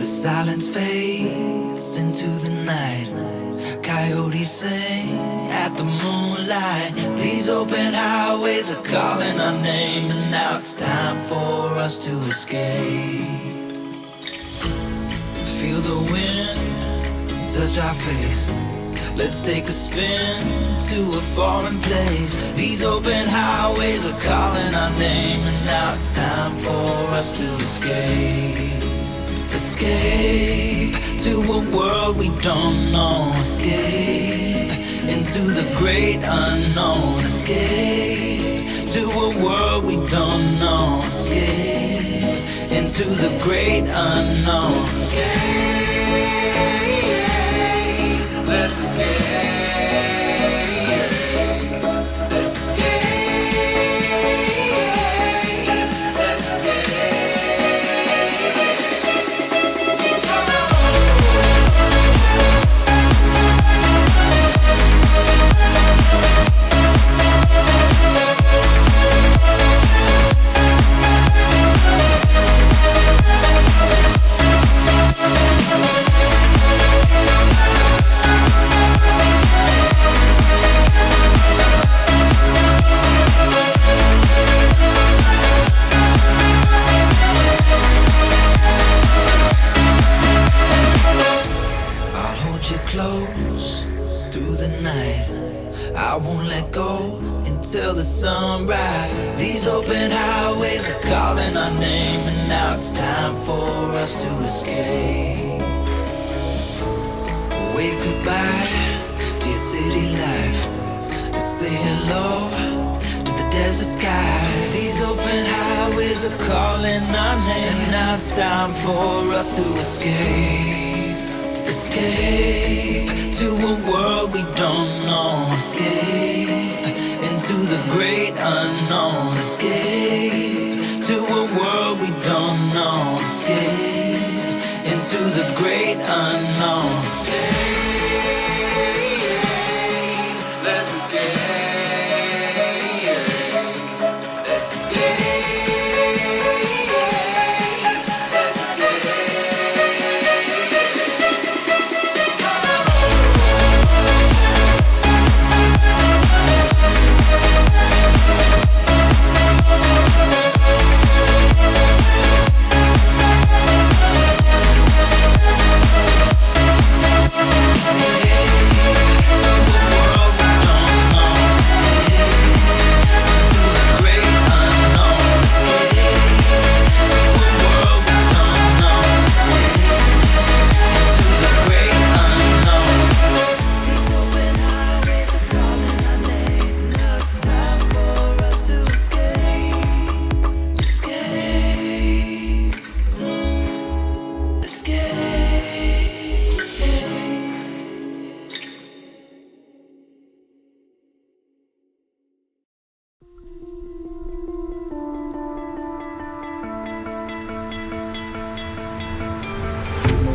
Silence fades into the night. Coyotes sing at the moonlight. These open highways are calling our name, and now it's time for us to escape. Feel the wind touch our face. Let's take a spin to a foreign place. These open highways are calling our name, and now it's time for us to escape. Escape to a world we don't know. Escape into the great unknown. Escape to a world we don't know. Escape into the great unknown. Escape, let's escape. Let's escape. Close through the night. I won't let go until the sunrise. These open highways are calling our name, and now it's time for us to escape. Wave goodbye to your city life, and say hello to the desert sky. These open highways are calling our name, and now it's time for us to escape. Escape to a world we don't know. Escape into the great unknown. Escape to a world we don't know. Escape into the great unknown. Escape, let's escape. Let's escape.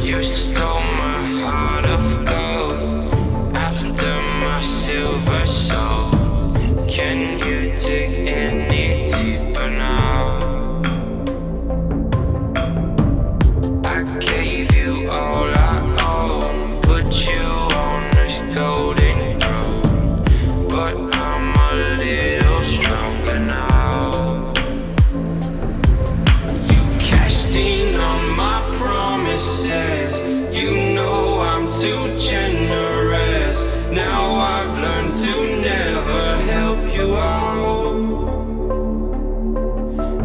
You stole my heart of gold after my silver soul. Can you dig any deeper now? I gave you all I own, put you on this golden throne, but I'm a little stronger now. You cashed in on my promises. You know I'm too generous. Now I've learned to never help you out,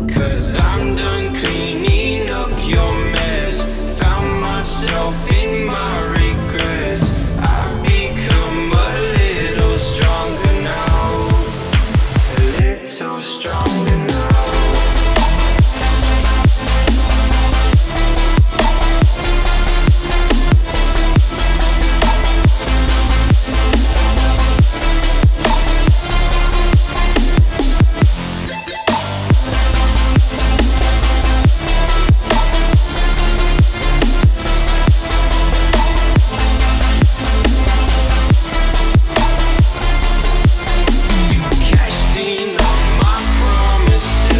'cause I'm done cleaning up your mess. Found myself in my regrets. I've become a little stronger now. A little stronger now. Cashed in on my promises.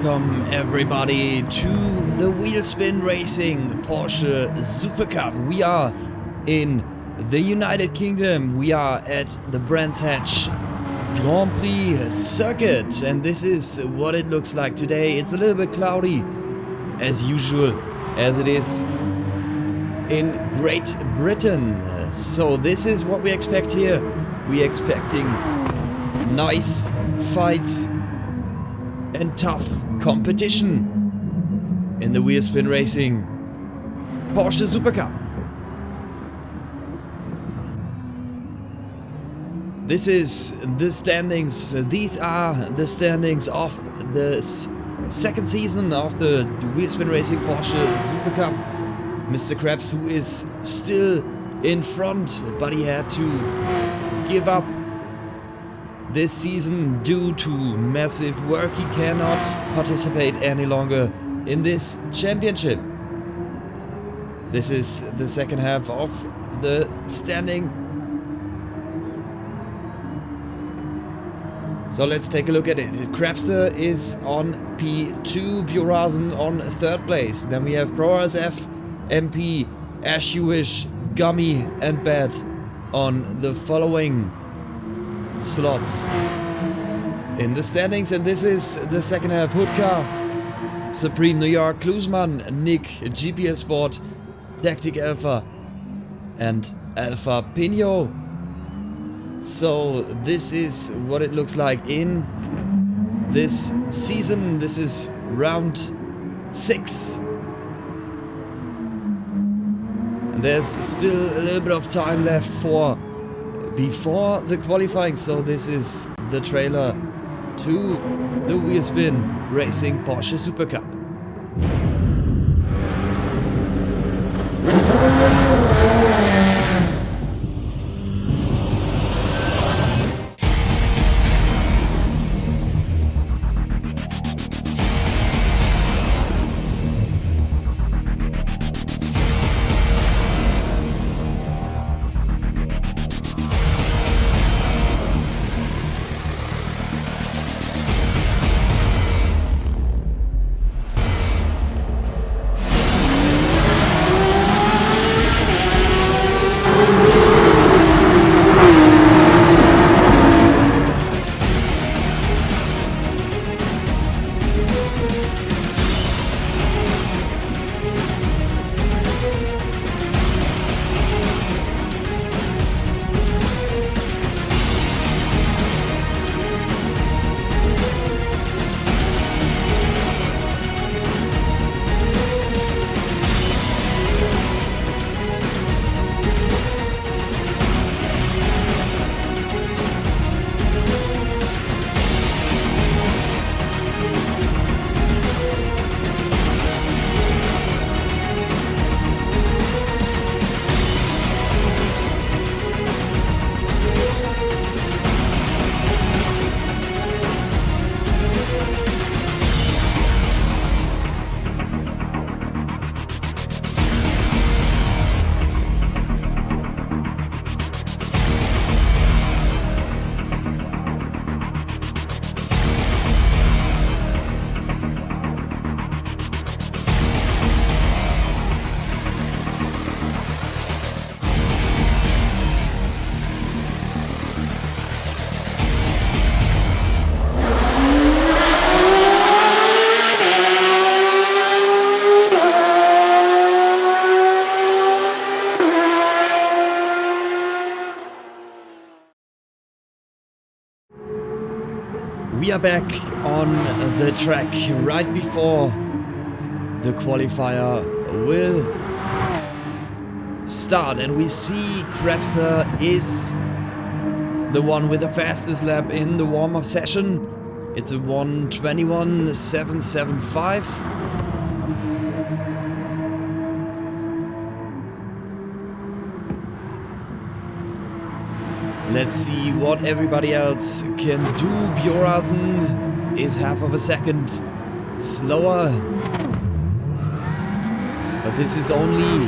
welcome everybody to the Wheelspin Racing Porsche SuperCup. We are in the United Kingdom. We are at the Brands Hatch Grand Prix circuit, and this is what it looks like today. It's a little bit cloudy as usual, as it is in Great Britain. So this is what we expect here. We're expecting nice fights and tough competition in the Wheelspin Racing Porsche SuperCup. This is the standings. These are the standings of the second season of the Wheelspin Racing Porsche SuperCup. Mr. Krabs, who is still in front, but he had to give up this season due to massive work. He cannot participate any longer in this championship. This is the second half of the standing. So let's take a look at it. Crabster is on P2, Bjorhazen on third place. Then we have ProRSF, MP, Ash You Wish, Gummy and Bad on the following slots in the standings. And this is the second half. Hudka, Supreme New York, Klusman, Nick, GPS Sport, Tactic Alpha and Alpha Pino. So this is what it looks like in this season. This is round 6. There's still a little bit of time left before the qualifying, so this is the trailer to the Wheelspin Racing Porsche SuperCup. We are back on the track right before the qualifier will start, and we see Krabster is the one with the fastest lap in the warm-up session. It's a 1:21.775. Let's see what everybody else can do. Bjorhazen is half of a second slower. But this is only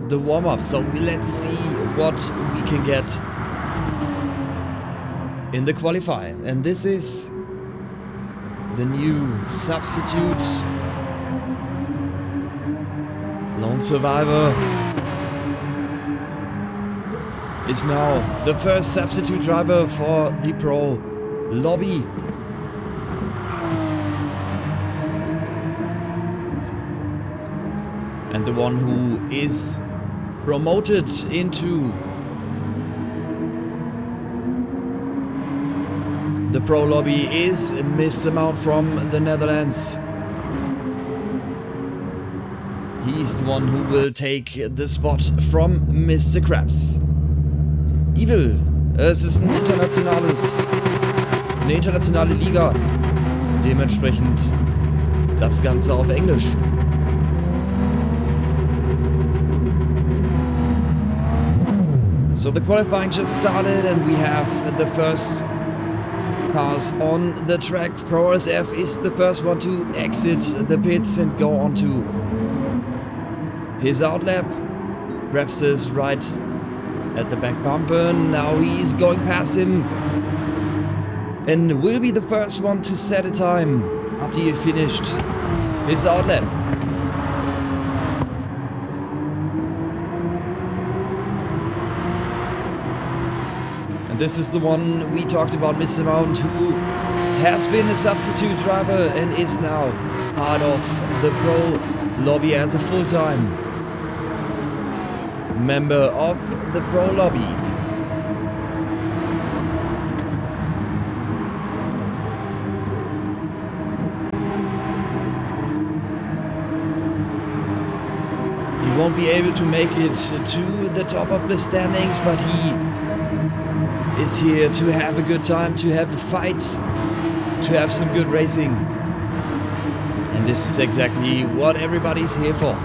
the warm-up, so let's see what we can get in the qualifier. And this is the new substitute. Lone Survivor is now the first substitute driver for the pro lobby. And the one who is promoted into the pro lobby is Mr. Mount from the Netherlands. He's the one who will take the spot from Mr. Krabs. Evil, es ist eine internationale Liga. Dementsprechend das Ganze auf Englisch. So the qualifying just started and we have the first cars on the track. ProRSF is the first one to exit the pits and go onto his outlap. Grabs this right at the back bumper. Now he's going past him and will be the first one to set a time after he finished his outlap. And this is the one we talked about, Mr. Mount, who has been a substitute driver and is now part of the pro lobby as a full-time member of the pro lobby. He won't be able to make it to the top of the standings, but he is here to have a good time, to have a fight, to have some good racing. And this is exactly what everybody's here for.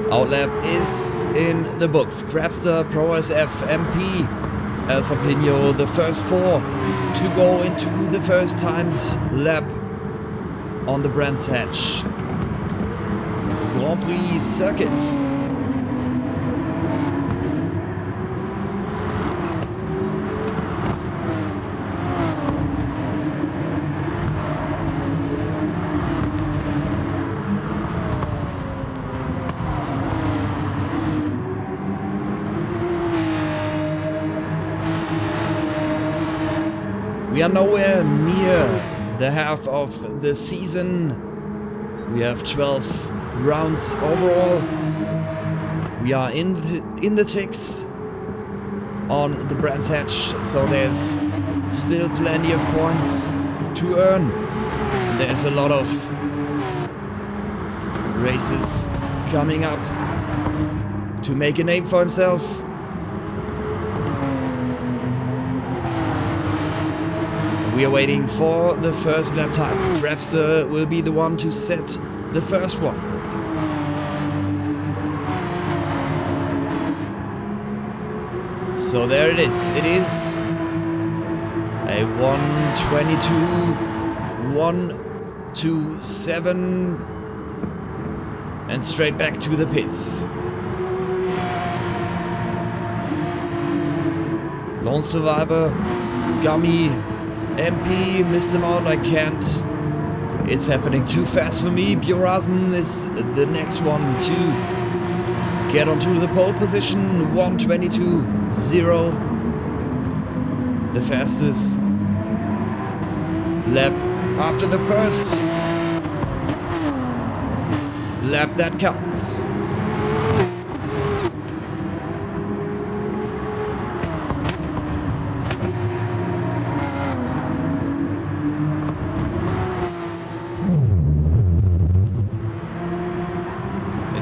Outlap is in the books. Grabster, ProRSF, MP, Alfa Pino, the first four to go into the first timed lap on the Brands Hatch Grand Prix circuit. We are nowhere near the half of the season. We have 12 rounds overall. We are in the ticks on the Brands Hatch, so there's still plenty of points to earn. There's a lot of races coming up to make a name for himself. We are waiting for the first lap times. Grabster will be the one to set the first one. So there it is. It is a 1:22, 1:27, and straight back to the pits. Lone Survivor, Gummy, MP, Mr. Mount, I can't. It's happening too fast for me. Bjorazen is the next one to get onto the pole position. 1:22.0. The fastest lap after the first lap that counts.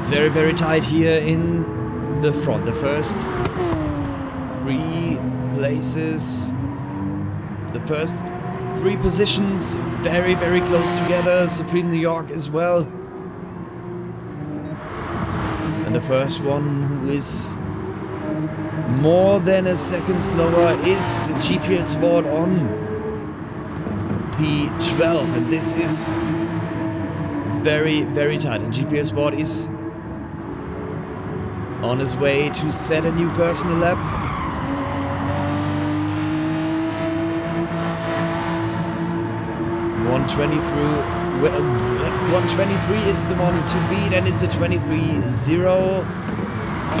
Very, very tight here in the front. The first 3 places, the first 3 positions, very, very close together. Supreme New York as well. And the first one who is more than a second slower is GPL Sport on P12. And this is very, very tight. And GPL Sport is on his way to set a new personal lap. Well, 123 is the one to beat, and it's a 23.0.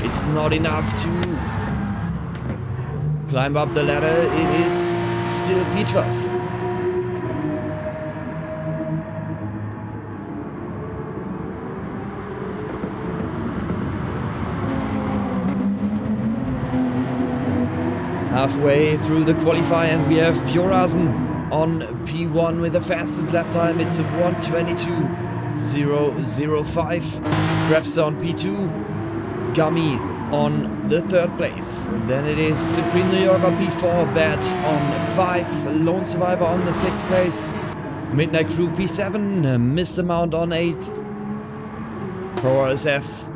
It's not enough to climb up the ladder. It is still P12. Halfway through the qualifier, and we have Bjorasen on P1 with the fastest lap time. It's a 1:22.005. Grabster on P2. Gummy on the 3rd place. Then it is Supreme New York on P4. Bat on 5. Lone Survivor on the 6th place. Midnight Crew P7. Mr. Mount on 8th. Pro RSF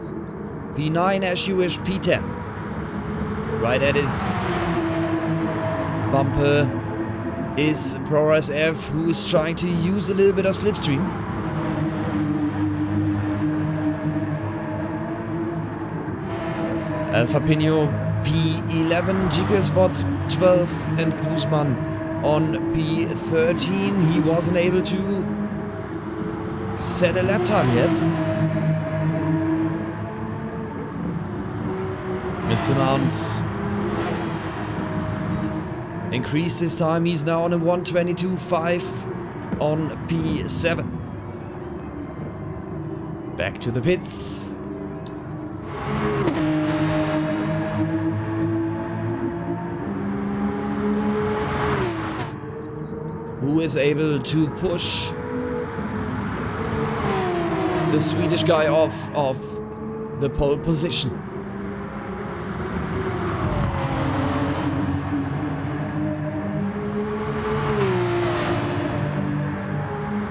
P9. As you wish P10. Right at his bumper is Pro RSF, who is trying to use a little bit of slipstream. Alfa Pino P11, GPS Spots 12, and Kuzman on P13. He wasn't able to set a lap time yet. Mr. Mount increased his time. He's now on a 1:22.5 on P7. Back to the pits. Who is able to push the Swedish guy off of the pole position?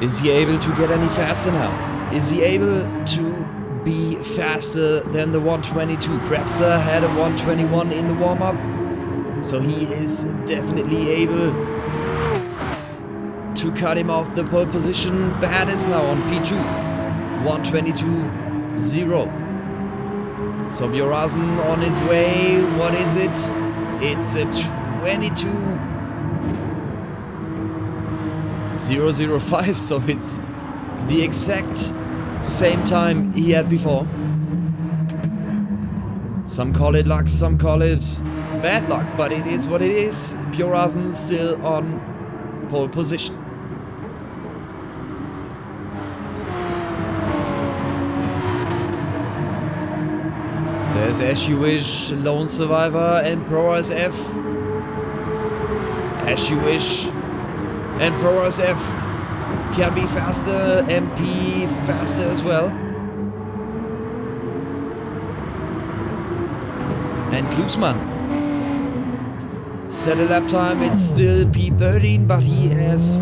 Is he able to get any faster now? Is he able to be faster than the 1:22? Grabster had a 1:21 in the warm-up, so he is definitely able to cut him off the pole position. Bat is now on P2, 1:22.0. So Bjorasen on his way. What is it? It's a 22.005, so it's the exact same time he had before. Some call it luck, some call it bad luck, but it is what it is. Bjorasen still on pole position. There's As You Wish, Lone Survivor, and Pro RSF. As You Wish and Pro RSF can be faster, MP faster as well. And Klusman set a lap time. It's still P13, but he has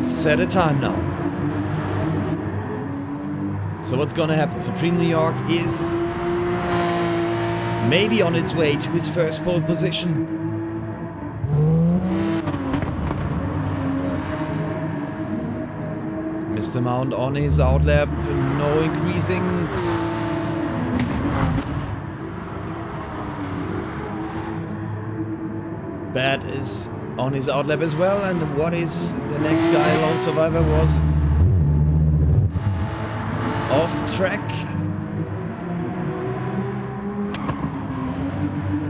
set a time now. So what's gonna happen? Supreme New York is maybe on its way to his first pole position. Mr. Mount on his outlap, no increasing. Bat is on his outlap as well, and what is the next guy? Lone Survivor was off track.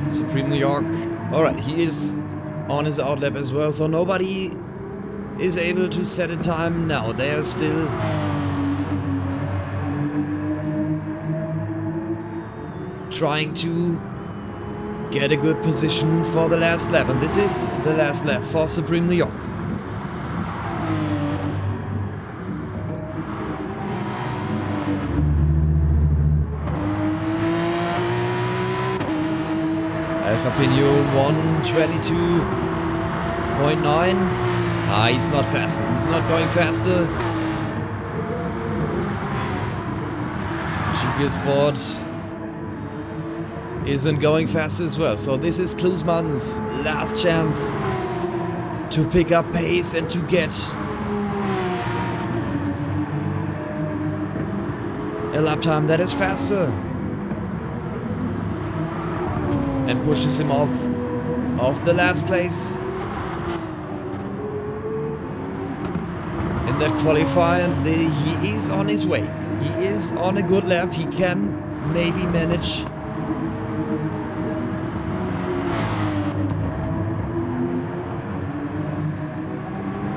Supreme New York. Alright, he is on his outlap as well, so nobody is able to set a time now. They are still trying to get a good position for the last lap, and this is the last lap for Supreme New York. Alfa Pino 1:22.9. Ah, he's not faster. He's not going faster. GPS Sport isn't going faster as well. So this is Klusman's last chance to pick up pace and to get a lap time that is faster. And pushes him off the last place. In that qualifier, he is on his way. He is on a good lap. He can maybe manage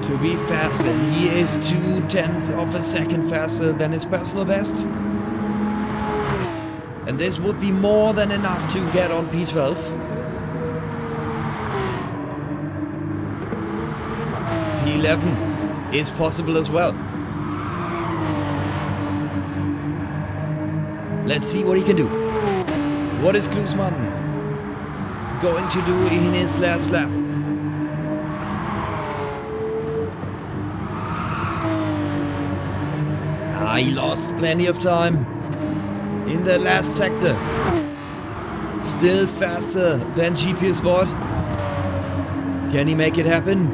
to be fast, and he is 0.2 of a second faster than his personal best. And this would be more than enough to get on P12. P11 is possible as well. Let's see what he can do. What is Klusman going to do in his last lap? He lost plenty of time in the last sector. Still faster than GP Sport. Can he make it happen?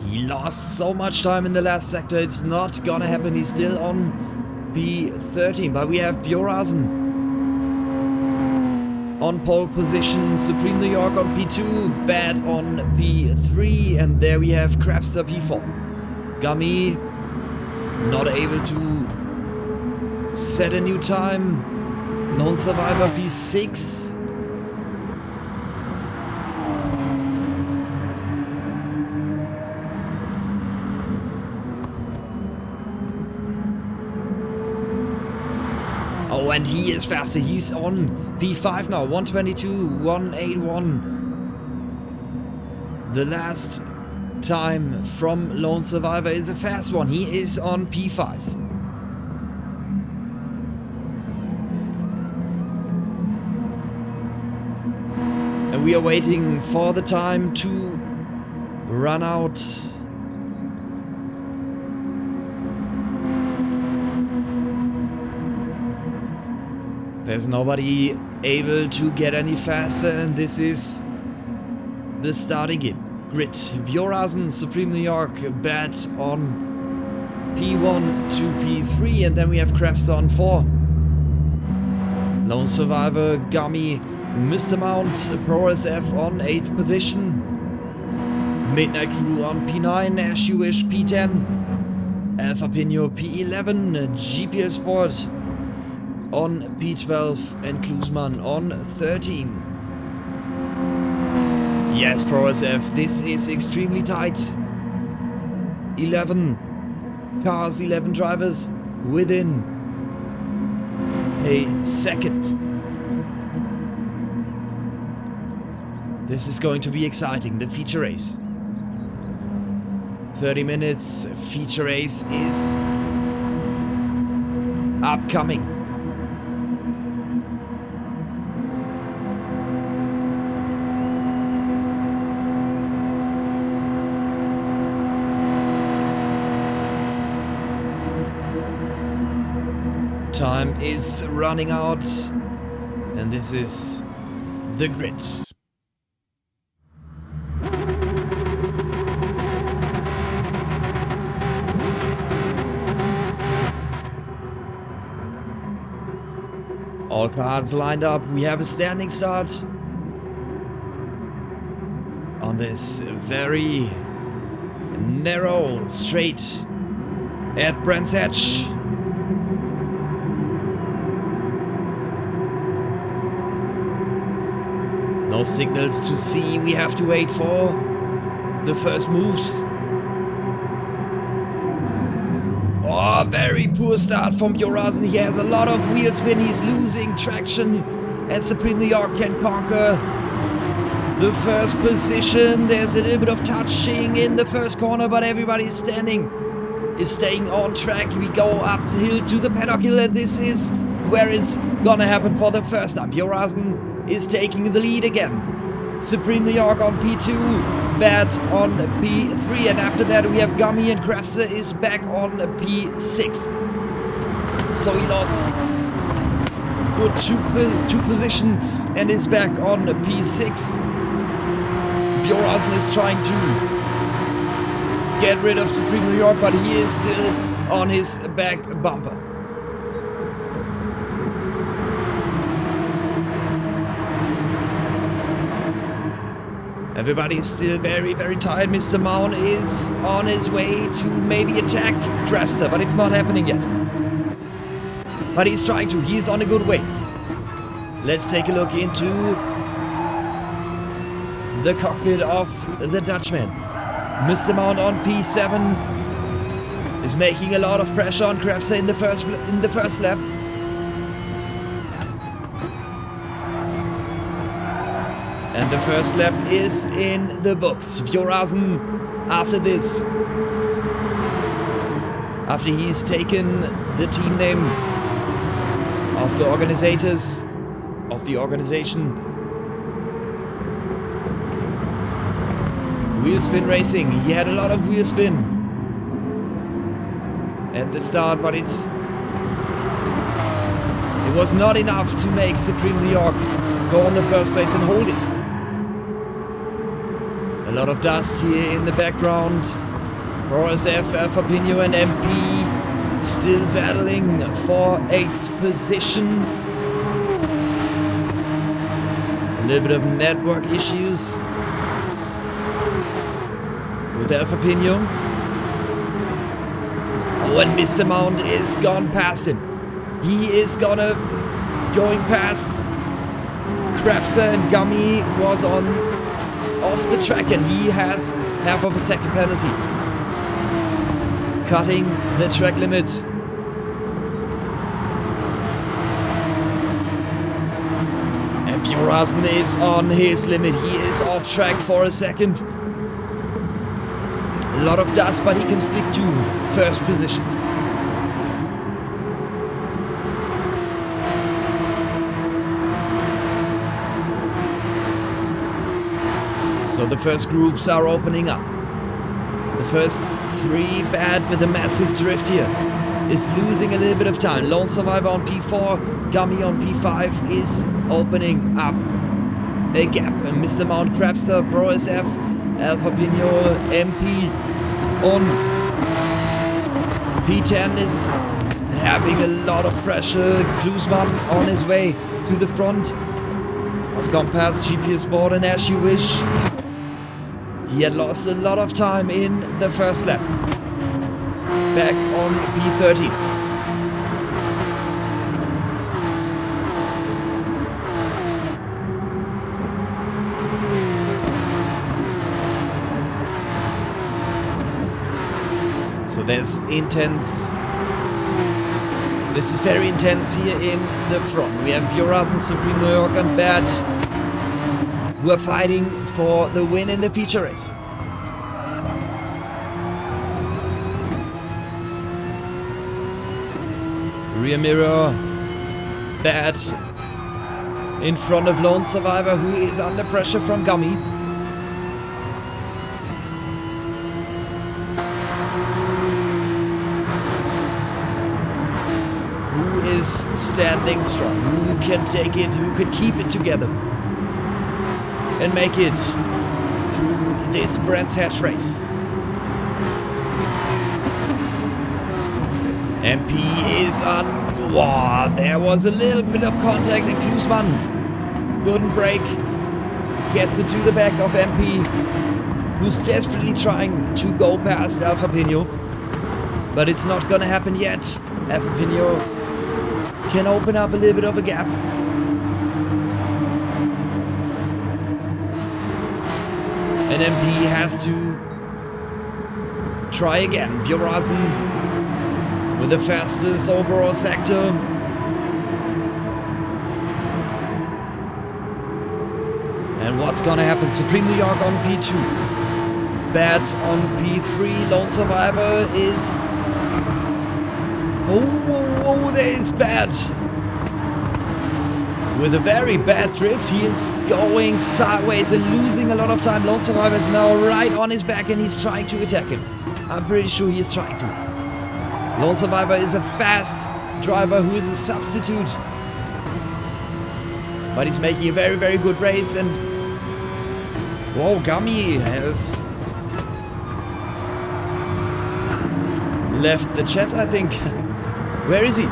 He lost so much time in the last sector. It's not gonna happen. He's still on P13, but we have Bjorazen on pole position, Supreme New York on P2, Bad on P3, and there we have Crapster P4. Gummy not able to set a new time. Lone Survivor P6. Oh, and he is faster. He's on P5 now. 122, 181. The last time from Lone Survivor is a fast one. He is on P5. And we are waiting for the time to run out. There's nobody able to get any faster, and this is the starting grid. Bjorazen, Supreme New York, Bad on P1 to P3, and then we have Crapster on 4. Lone Survivor, Gummy, Mr. Mount, ProSF on 8th position. Midnight Crew on P9, Ash You Wish P10. Alpha Pino P11, GP Sport on P12, and Klusman on 13. Yes, ProSF, this is extremely tight. 11 cars, 11 drivers within a second. This is going to be exciting, the feature race. 30 minutes, feature race is upcoming. Time is running out, and this is the grid. All cars lined up. We have a standing start on this very narrow straight at Brands Hatch. No signals to see. We have to wait for the first moves. Oh, very poor start from Bjorazen. He has a lot of wheel spin. He's losing traction, and Supreme New York can conquer the first position. There's a little bit of touching in the first corner, but everybody is staying on track. We go uphill to the paddock hill, and this is where it's gonna happen for the first time. Bjorazen is taking the lead again. Supreme New York on P2, Bad on P3, and after that we have Gummy, and Crapster is back on P6. So he lost good two positions and is back on P6. Bjornsen is trying to get rid of Supreme New York, but he is still on his back bumper. Everybody is still very, very tired. Mr. Mount is on his way to maybe attack Crafster, but it's not happening yet. But he's trying to. He's on a good way. Let's take a look into the cockpit of the Dutchman. Mr. Mount on P7 is making a lot of pressure on Crafster in the first lap. And the first lap is in the books. Bjornsen, after this, after he's taken the team name of the organizers of the organization, wheel spin racing. He had a lot of wheel spin at the start, but it was not enough to make Supreme New York go on the first place and hold it. A lot of dust here in the background. WSR, Alfa Pino and MP still battling for 8th position. A little bit of network issues with Alfa Pino. Oh, and Mr. Mount is gone past him. He is going past Crafster, and Gummy was off the track, and he has half of a second penalty, cutting the track limits. And Bjornsen is on his limit. He is off track for a second. A lot of dust, but he can stick to first position. So the first groups are opening up. The first 3 bad with a massive drift here is losing a little bit of time. Lone Survivor on P4, Gummy on P5 is opening up a gap. And Mr. Mount, Crafster, WSR, Alfa Pino, MP on P10 is having a lot of pressure. Klusman on his way to the front. Has gone past GPS Sport and As You Wish. He had lost a lot of time in the first lap. Back on P13. So there's intense. This is very intense here in the front. We have Bjornsen, Supreme New York and Bad, who are fighting for the win in the feature race. Rear mirror, Bad in front of Lone Survivor, who is under pressure from Gummy. Who is standing strong, who can take it, who can keep it together and make it through this Brands Hatch race. MP is on. Wow, there was a little bit of contact and Klusman couldn't brake. Gets it to the back of MP, who's desperately trying to go past Alfa Pino. But it's not gonna happen yet. Alfa Pino can open up a little bit of a gap. And MP has to try again. Bjornsen with the fastest overall sector. And what's gonna happen? Supreme New York on P2. Bad on P3. Lone Survivor is... Oh, there is Bad. With a very bad drift, he is going sideways and losing a lot of time. Lone Survivor is now right on his back and he's trying to attack him. I'm pretty sure he is trying to. Lone Survivor is a fast driver who is a substitute. But he's making a very, very good race, and Whoa, Gummy has left the chat, I think. Where is he?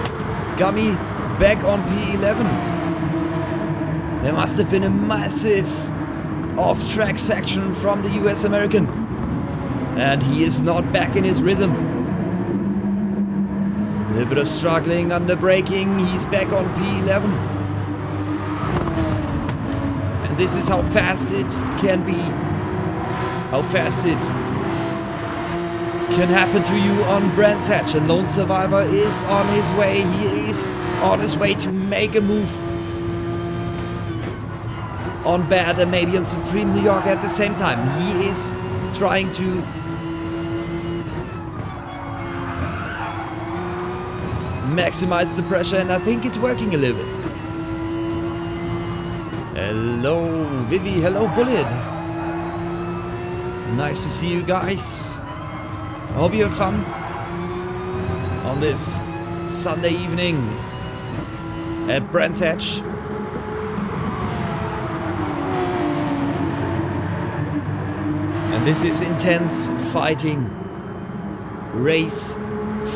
Gummy back on P11. There must have been a massive off-track section from the US American. And he is not back in his rhythm. A little bit of struggling under braking. He's back on P11. And this is how fast it can be. How fast it can happen to you on Brands Hatch. And Lone Survivor is on his way. He is on his way to make a move on Bad and maybe on Supreme New York at the same time. He is trying to maximize the pressure, and I think it's working a little bit. Hello Vivi, hello Bullet. Nice to see you guys. I hope you have fun on this Sunday evening at Brands Hatch. And this is intense fighting, race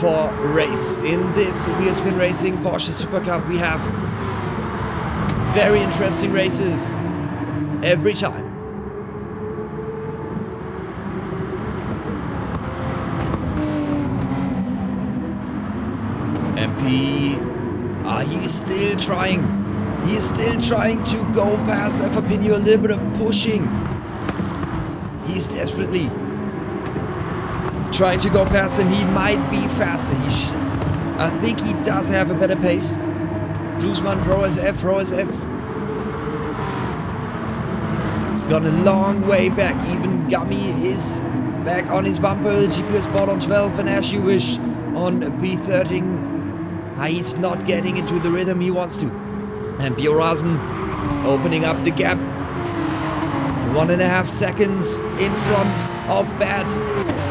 for race. In this We Are Spin Racing Porsche SuperCup we have very interesting races every time. MP, he's still trying. He's still trying to go past Alfapinho, a little bit of pushing. He's desperately trying to go past him. He might be faster. I think he does have a better pace. Klusman, Pro SF. He's gone a long way back. Even Gummy is back on his bumper. GPS Sport on 12 and As You Wish on B13. He's not getting into the rhythm he wants to. And Biorazen opening up the gap. 1.5 seconds in front of Bad,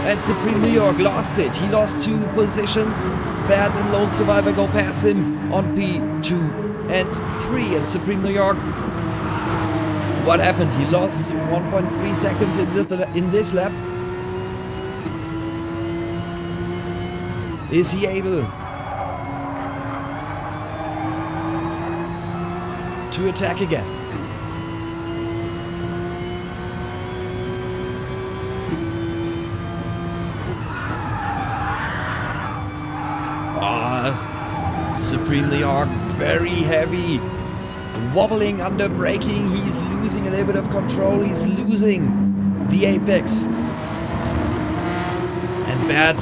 and Supreme New York lost it. He lost 2 positions. Bad and Lone Survivor go past him on P2 and 3. And Supreme New York, what happened? He lost 1.3 seconds in this lap. Is he able to attack again? Supreme New York, very heavy, wobbling under braking. He's losing a little bit of control. He's losing the apex. And Bad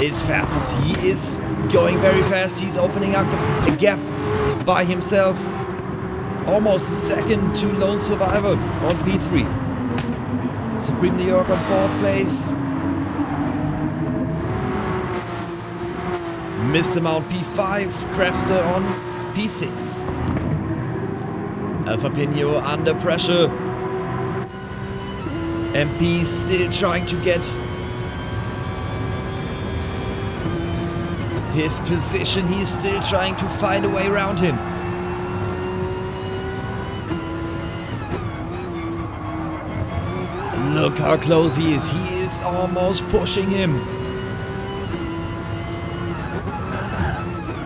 is fast. He is going very fast. He's opening up a gap by himself. Almost a second to Lone Survivor on P3. Supreme New York on 4th place. Mr. Mount P5, Crabster on P6. Alfapinho under pressure. MP still trying to get his position. He's still trying to find a way around him. Look how close he is. He is almost pushing him.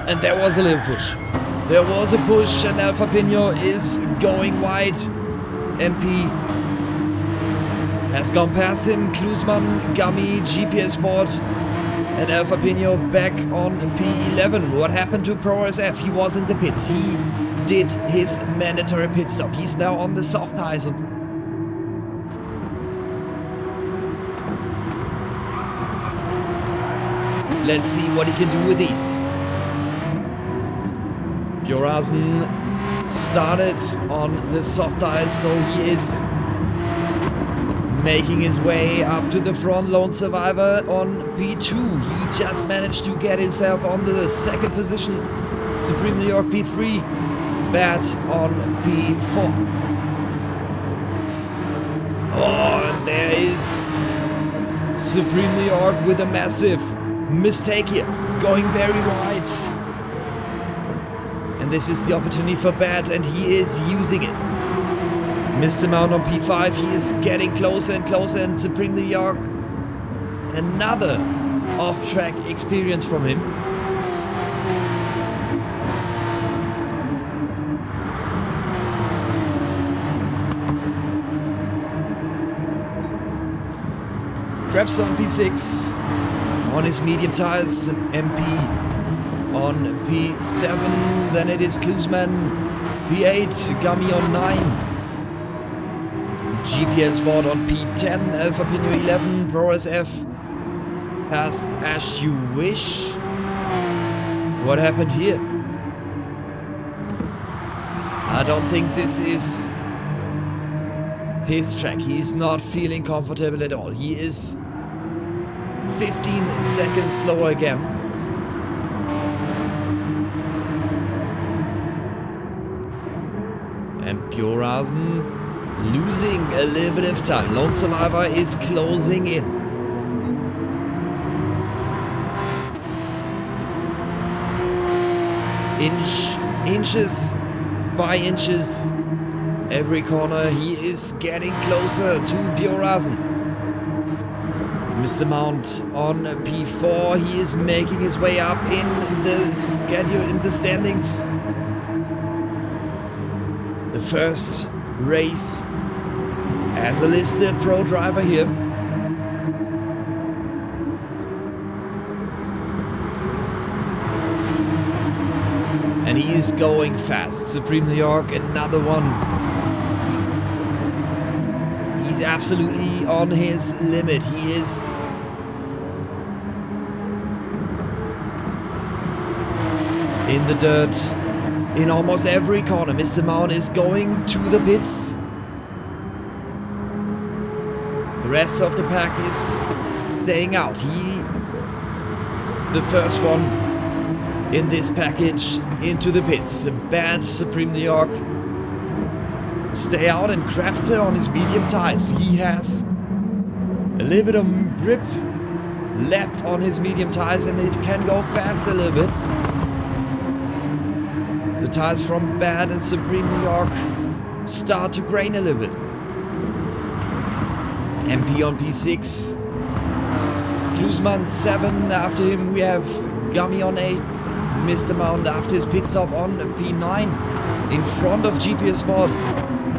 And there was a little push. There was a push, and Alfapinho is going wide. MP has gone past him. Klusman, Gummy, GPS Sport, and Alfapinho back on P11. What happened to Pro SF? He was in the pits. He did his mandatory pit stop. He's now on the soft tires. Let's see what he can do with these. Biorazen started on the soft tires, so he is making his way up to the front. Lone Survivor on P2. He just managed to get himself on the 2nd position. Supreme New York P3. Bad on P4. Oh, and there is Supreme New York with a massive mistake here. Going very wide. And this is the opportunity for Bad, and he is using it. Mr. Mount on P5, he is getting closer and closer, and Supreme New York, another off-track experience from him. Grabs on P6 on his medium tires, MP on P7, then it is Klusman P8, Gummy on 9, GPS board on P10, Alpha Pino 11, ProRSF past As You Wish. What happened here? I don't think this is his track. He is not feeling comfortable at all. He is 15 seconds slower again. And Bjorasen losing a little bit of time. Lone Survivor is closing in. Inches by inches, every corner he is getting closer to Bjorasen. Mr. Mount on P4, he is making his way up in the schedule, in the standings. The first race as a listed pro driver here. And he is going fast. Supreme New York, another one. He's absolutely on his limit. He is in the dirt in almost every corner. Mr. Mount is going to the pits. The rest of the pack is staying out. The first one in this package into the pits. A bad Supreme New York. Stay out, and Crabster on his medium tires. He has a little bit of grip left on his medium tires, and it can go fast a little bit. The tires from Bad and Supreme New York start to grain a little bit. MP on P6. Klusman 7. After him we have Gummy on 8. Mr. Mount after his pit stop on P9. In front of GPS Sport,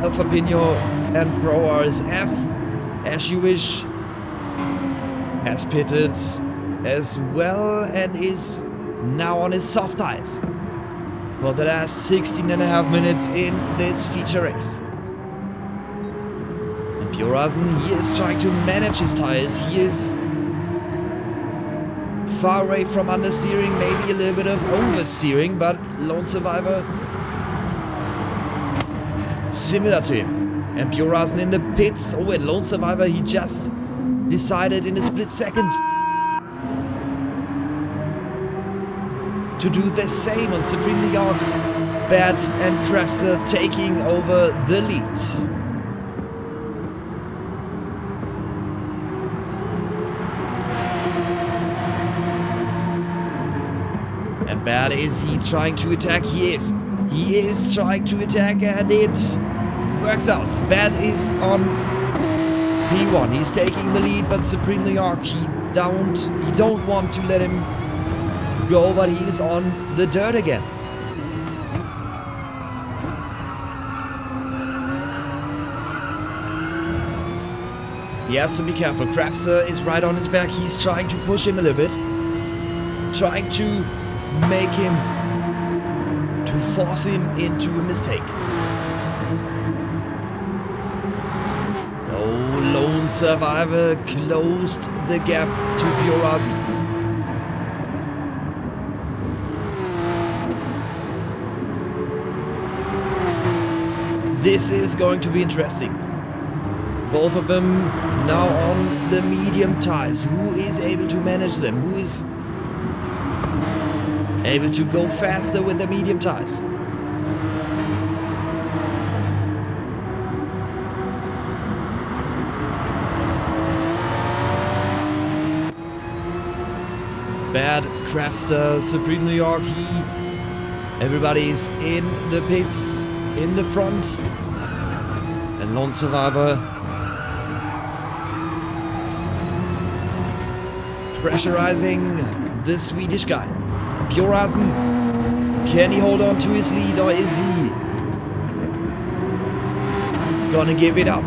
Alpha Pino and ProRSF. As You Wish has pitted as well and is now on his soft tires for the last 16.5 minutes in this feature race. And Bjorasen, he is trying to manage his tires. He is far away from understeering, maybe a little bit of oversteering, but Lone Survivor similar to him. And Bjorasen in the pits. Oh, and Lone Survivor, he just decided in a split second to do the same on Supreme New York. Bad and Crabster taking over the lead. And Bad, is he trying to attack? He is. He is trying to attack, and it works out. Bad is on P1. He's taking the lead, but Supreme New York, he don't want to let him go, but he is on the dirt again. He has to be careful. Crabster is right on his back. He's trying to push him a little bit. Trying to make him, to force him into a mistake. Oh, Lone Survivor closed the gap to Bjorasen. This is going to be interesting. Both of them now on the medium tires. Who is able to manage them? Who is able to go faster with the medium tires? Bad, Crabster, Supreme New York, everybody's in the pits, in the front. And And Lone Survivor pressurizing the Swedish guy. Bjorhagen, can he hold on to his lead or is he gonna give it up?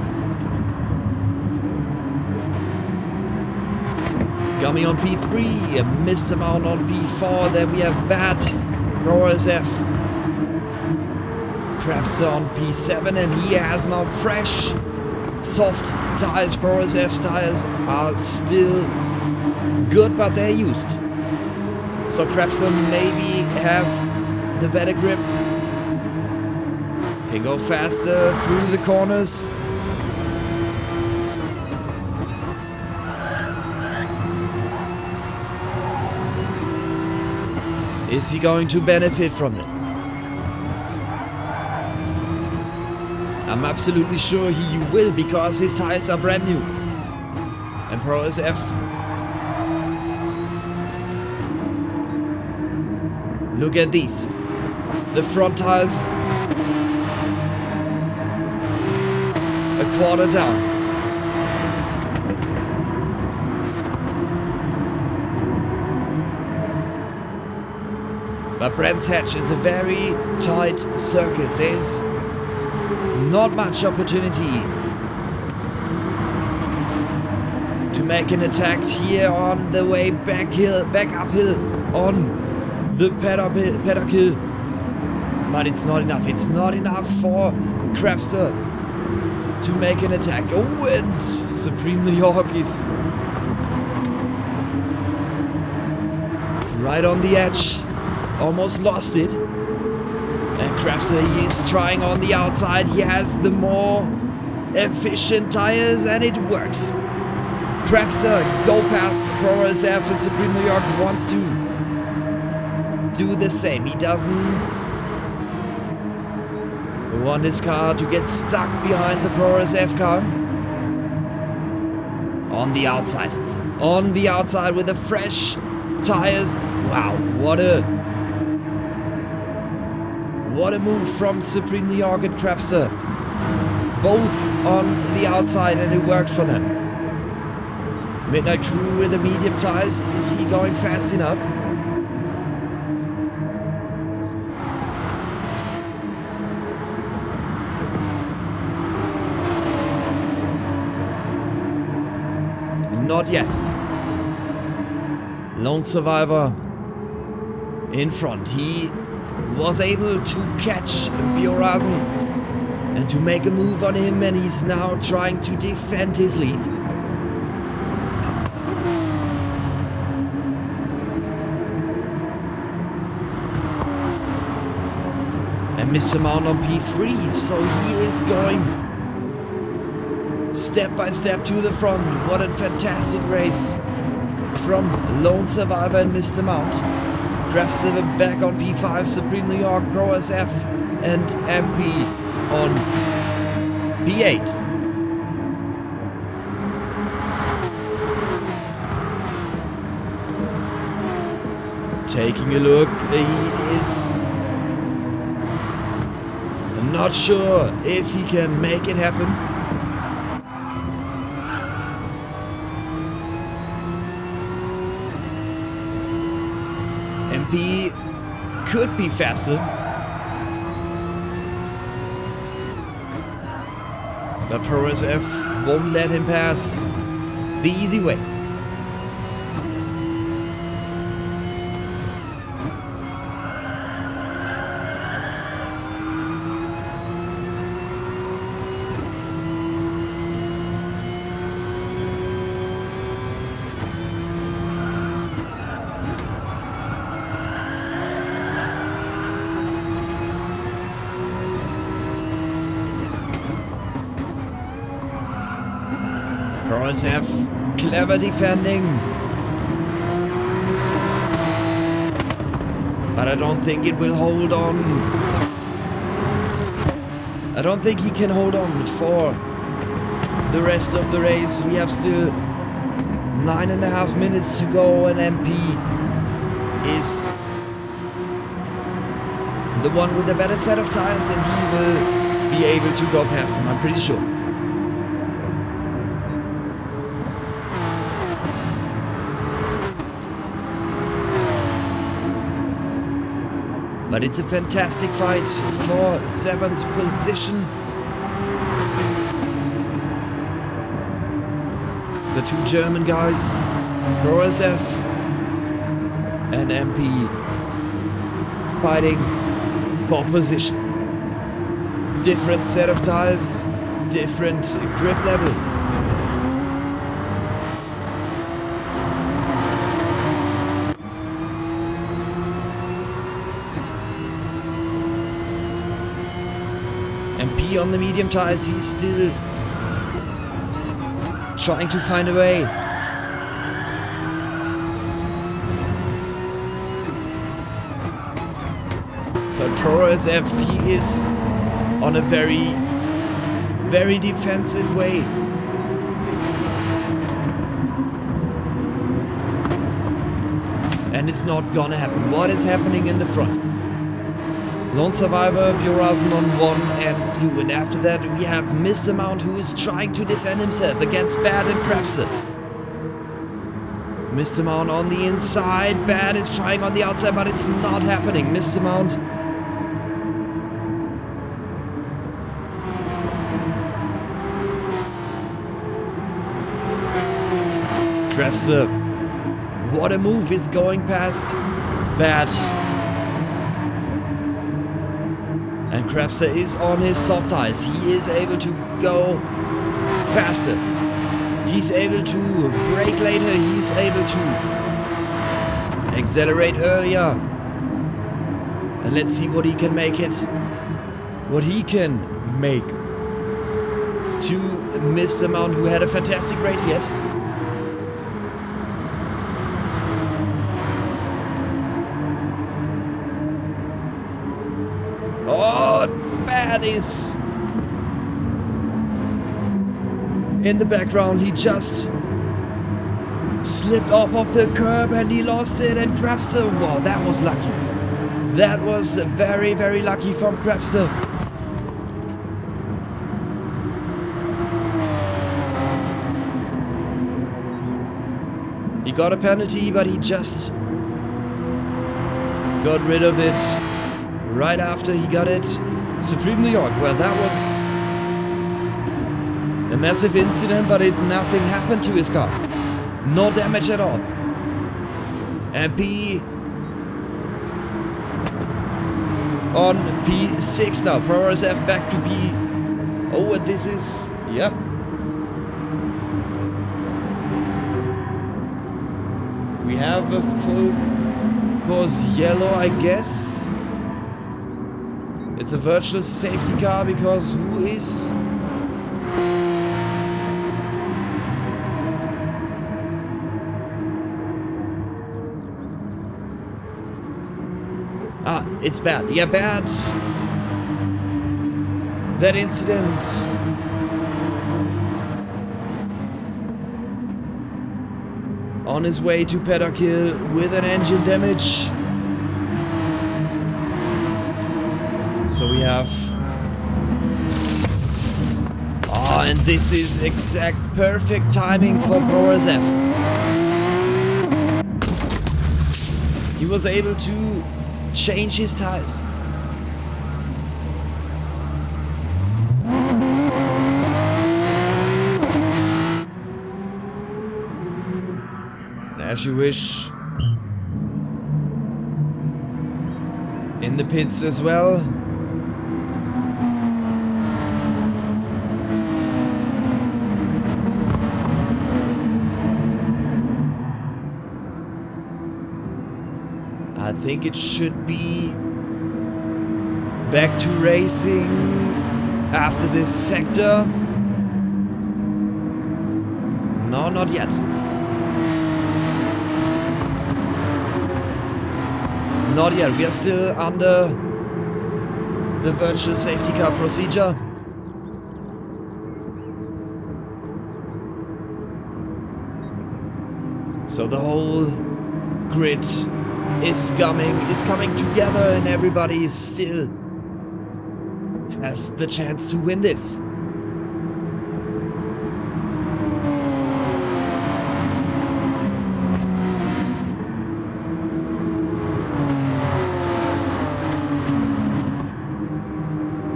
Gummy on P3, Mr. Mount on P4, then we have Bat, ProRSF, Crabster on P7, and he has now fresh, soft tires. ProRSF's tires are still good, but they're used. So Crabster maybe have the better grip, can go faster through the corners. Is he going to benefit from it? I'm absolutely sure he will, because his tires are brand new. And ProRSF, look at these. The front tires a quarter down. But Brands Hatch is a very tight circuit. There's not much opportunity to make an attack here on the way back uphill on the paddock hill. But it's not enough. It's not enough for Crabster to make an attack. Oh, and Supreme New York is right on the edge. Almost lost it. And Crabster, he is trying on the outside. He has the more efficient tires and it works. Crabster go past ProRSF, and Supreme New York wants to do the same. He doesn't want his car to get stuck behind the ProRSF car. On the outside. On the outside with the fresh tires. Wow, what a move from Supreme New York and Crabster. Both on the outside, and it worked for them. Midnight Crew with the medium tires. Is he going fast enough? Not yet. Lone Survivor in front. He was able to catch Bjorhagen and to make a move on him, and he's now trying to defend his lead. And Mr. Mount on P3, so he is going step by step to the front. What a fantastic race from Lone Survivor and Mr. Mount. Crabster back on P5, Supreme New York, ProRSF and MP on P8. Taking a look, he is not sure if he can make it happen. MP could be faster, but ProRSF won't let him pass the easy way. ProRSF clever defending, but I don't think it will hold on. I don't think he can hold on for the rest of the race. We have still 9.5 minutes to go, and MP is the one with a better set of tires, and he will be able to go past him, I'm pretty sure. But it's a fantastic fight for 7th position. The two German guys, WSR and MP, fighting for position. Different set of tires, different grip level. MP on the medium tires, he's still trying to find a way. But WSR, he is on a very, very defensive way. And it's not gonna happen. What is happening in the front? Lone Survivor, Bjoralsen on 1 and 2. And after that we have Mr. Mount, who is trying to defend himself against Bad and Craftston. Mr. Mount on the inside. Bad is trying on the outside, but it's not happening. Mr. Mount Craftston. What a move, is going past Bad. And Craftston is on his soft tires. He is able to go faster. He's able to brake later. He's able to accelerate earlier. And let's see what he can make it. What he can make to Mr. Mount, who had a fantastic race yet. Oh, Bad is in the background. He just slipped off of the curb and he lost it. And Craftston, wow, that was lucky. That was very, very lucky from Craftston. He got a penalty, but he just got rid of it right after he got it. Supreme New York, well, that was a massive incident, but nothing happened to his car. No damage at all. MP on P6 now. WSR back to P. Oh, and this is, yep. We have a full course yellow, I guess. It's a virtual safety car, because who is... Ah, it's Bad. Yeah, Bad. That incident. On his way to paddock hill with an engine damage. So we have... Oh, and this is exact perfect timing for WSR. He was able to change his tires. And as you wish. In the pits as well. I think it should be back to racing after this sector. No, not yet. Not yet. We are still under the virtual safety car procedure. So the whole grid is coming together, and everybody is still has the chance to win this.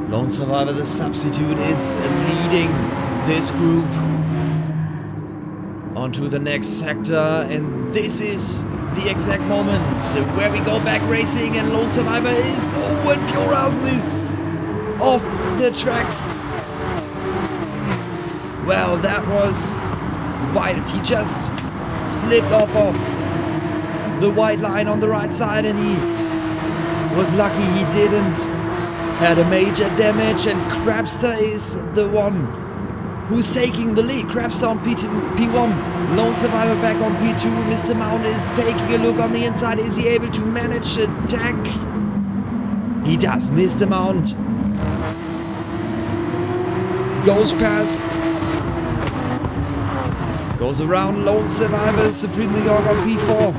Lone Survivor, the substitute, is leading this group onto the next sector, and this is the exact moment where we go back racing and Lone Survivor is and Bjornsen is off the track. Well, that was wild. He just slipped off the white line on the right side, and he was lucky he didn't had a major damage, and Crabster is the one who's taking the lead. Crabster on P1, Lone Survivor back on P2. Mr. Mount is taking a look on the inside. Is he able to manage attack? He does. Mr. Mount goes past, goes around Lone Survivor, Supreme New York on P4.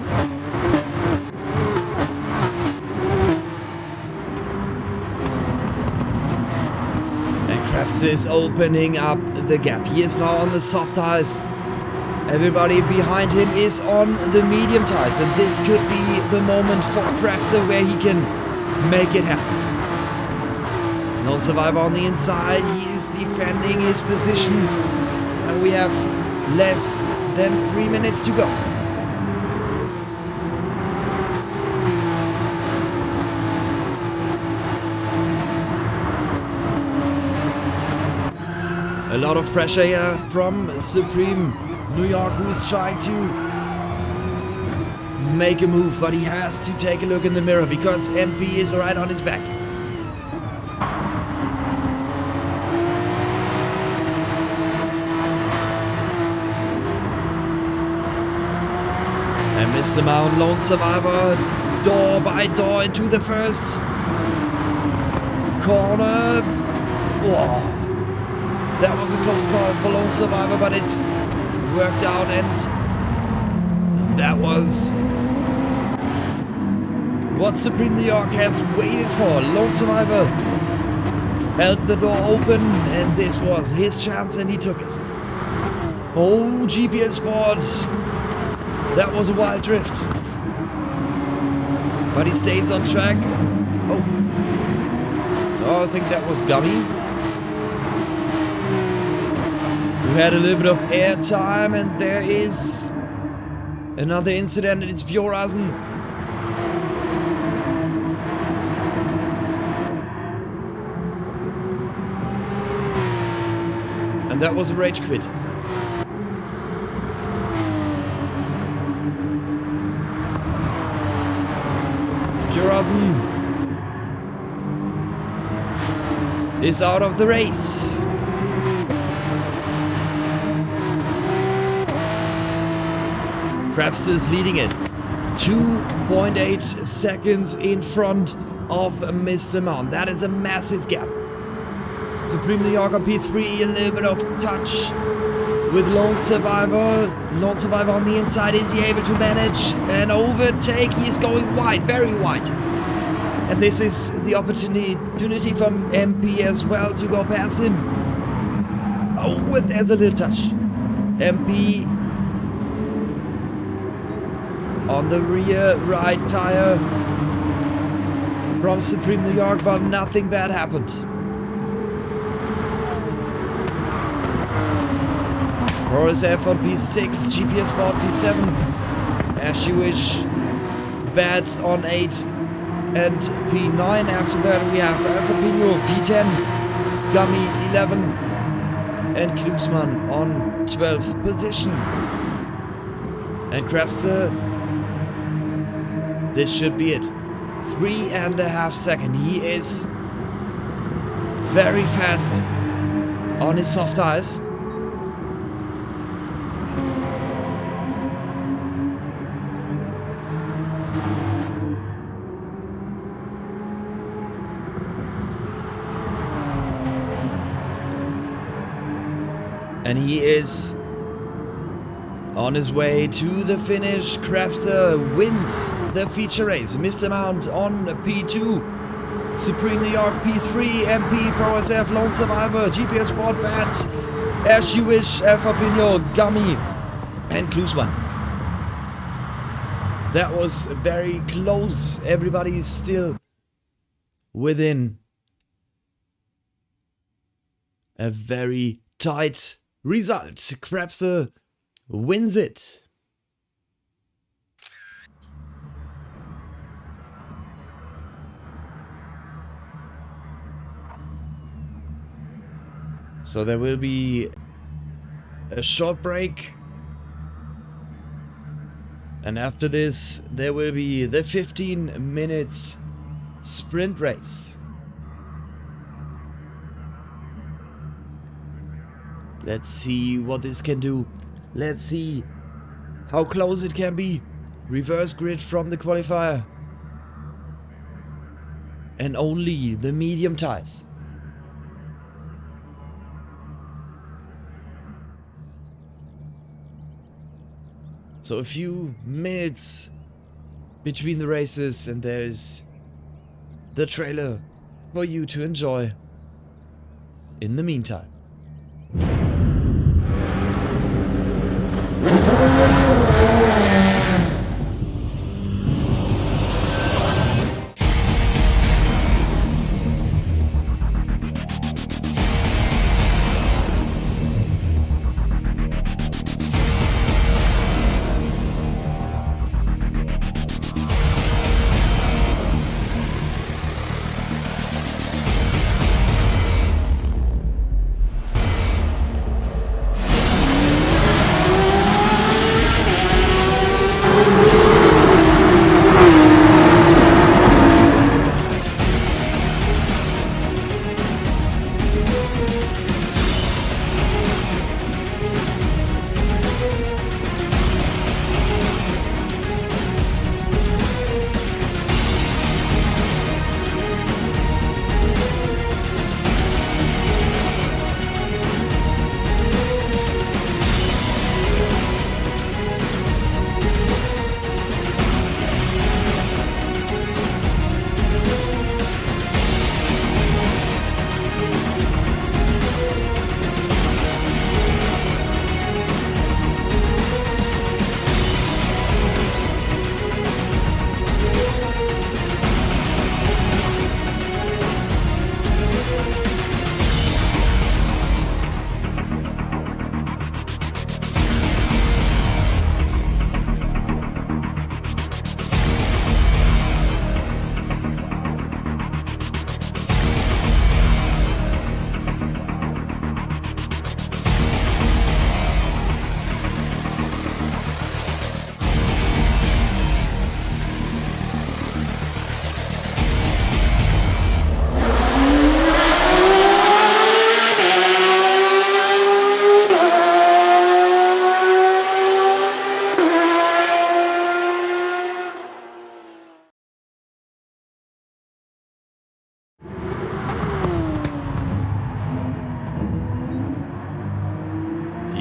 Krabs is opening up the gap. He is now on the soft tires. Everybody behind him is on the medium tires, and this could be the moment for Krabs where he can make it happen. Lone Survivor on the inside. He is defending his position, and we have less than 3 minutes to go. A lot of pressure here from Supreme New York, who is trying to make a move, but he has to take a look in the mirror because MP is right on his back. And Mr. Mount, Lone Survivor, door by door into the first corner. Whoa. That was a close call for Lone Survivor, but it worked out, and that was what Supreme New York has waited for. Lone Survivor held the door open, and this was his chance, and he took it. Oh, GPS Sport. That was a wild drift. But he stays on track. Oh, I think that was Gummy, who had a little bit of air time, and there is another incident, and it's Bjornsen. And that was a rage quit. Bjornsen is out of the race. Krabs is leading it 2.8 seconds in front of Mr. Mount. That is a massive gap. Supreme New York on P3, a little bit of touch with Lone Survivor. Lone Survivor on the inside. Is he able to manage an overtake? He's going wide, very wide. And this is the opportunity from MP as well to go past him. Oh, and there's a little touch. MP on the rear right tire from Supreme New York, but nothing bad happened. WSR on P6, GPS Sport P7, As You Wish, Bad on 8 and P9. After that we have Alfa Pino P10, Gummy 11 and Klusman on 12th position. And Krabster, this should be it. 3.5 seconds. He is very fast on his soft tires. And he is on his way to the finish. Krabster wins the feature race. Mr. Mount on P2 Supreme New York, P3, MP, Pro SF, Lone Survivor, GPS Sport, Bat, As You Wish, Alpha Pino, Gummy, and Klusman. That was very close. Everybody is still within a very tight result. Krebse wins it. So there will be a short break. And after this, there will be the 15 minutes sprint race. Let's see what this can do. Let's see how close it can be. Reverse grid from the qualifier. And only the medium tires. So a few minutes between the races and there's the trailer for you to enjoy in the meantime.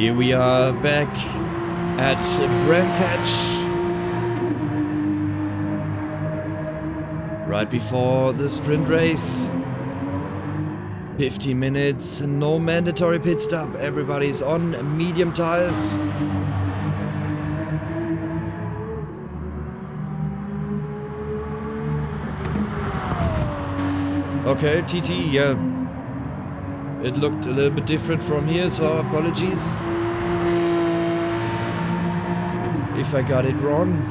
Here we are back at Brands Hatch. Right before the sprint race. 50 minutes, no mandatory pit stop. Everybody's on medium tires. Okay, TT, yeah. It looked a little bit different from here, so apologies if I got it wrong.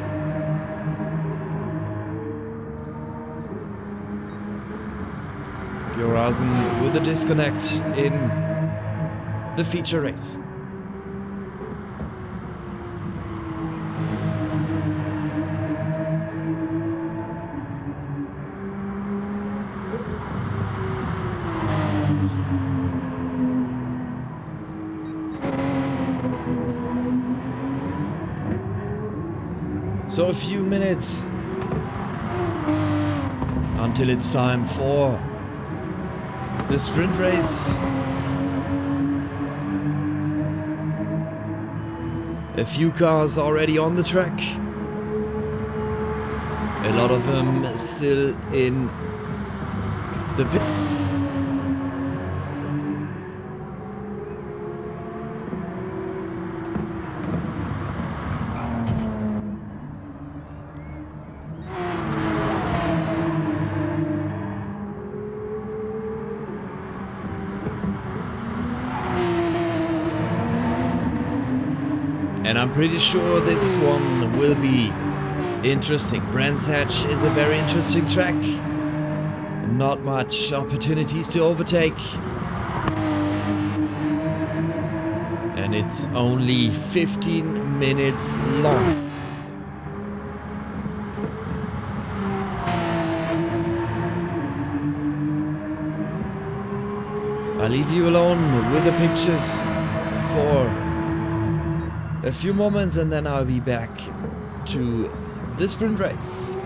Bjornsen with a disconnect in the feature race. So a few minutes until it's time for the sprint race. A few cars already on the track. A lot of them still in the bits. And I'm pretty sure this one will be interesting. Brands Hatch is a very interesting track. Not much opportunities to overtake. And it's only 15 minutes long. I'll leave you alone with the pictures for a few moments and then I'll be back to the sprint race.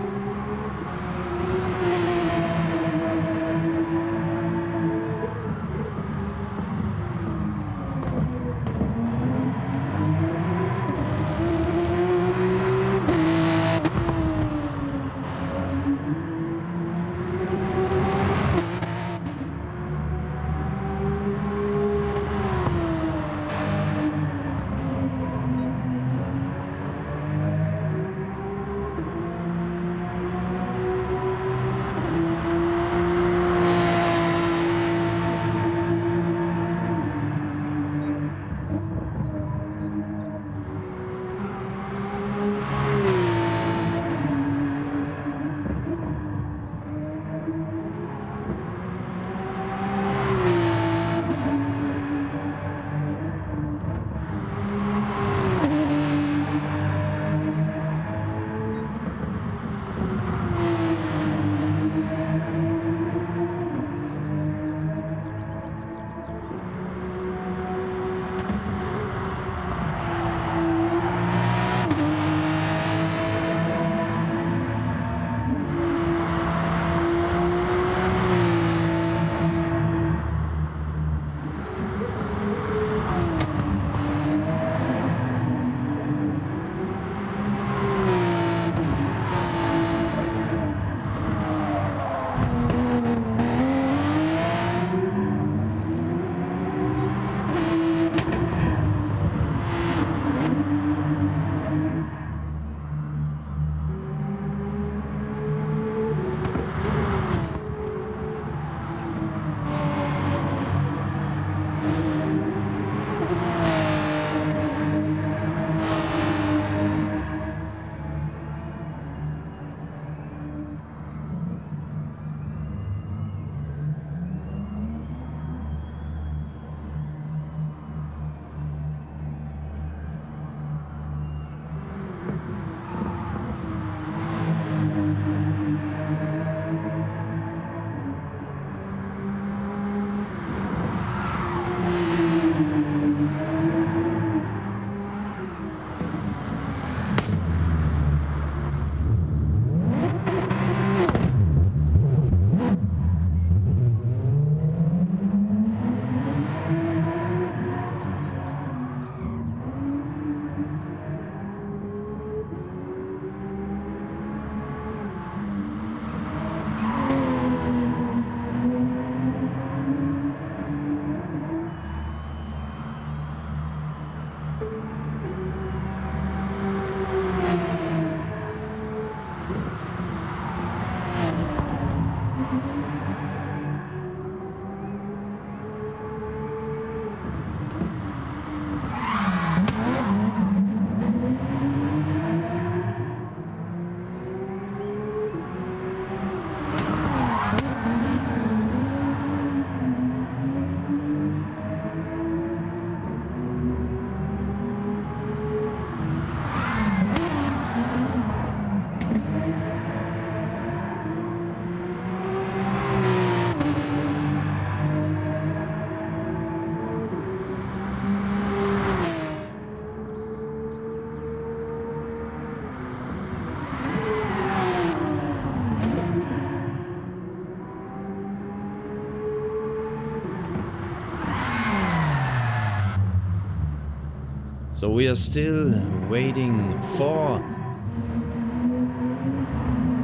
So we are still waiting for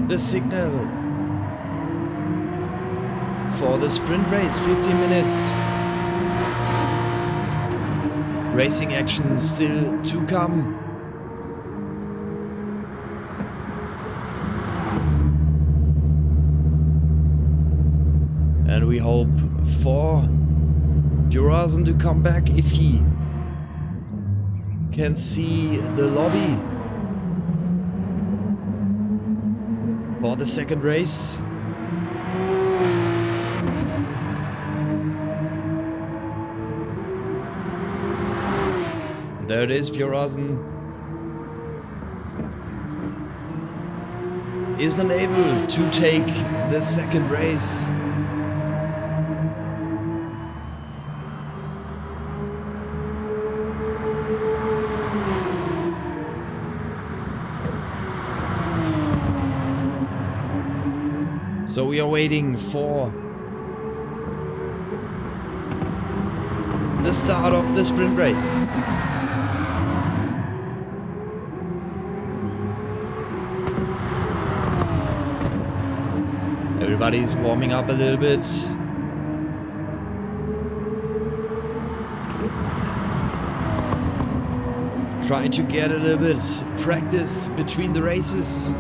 the signal for the sprint race, 15 minutes. Racing action still to come. And we hope for Jurasen to come back if he can see the lobby for the second race. There it is, Jurasen isn't able to take the second race. So we are waiting for the start of the sprint race. Everybody's warming up a little bit. Trying to get a little bit practice between the races.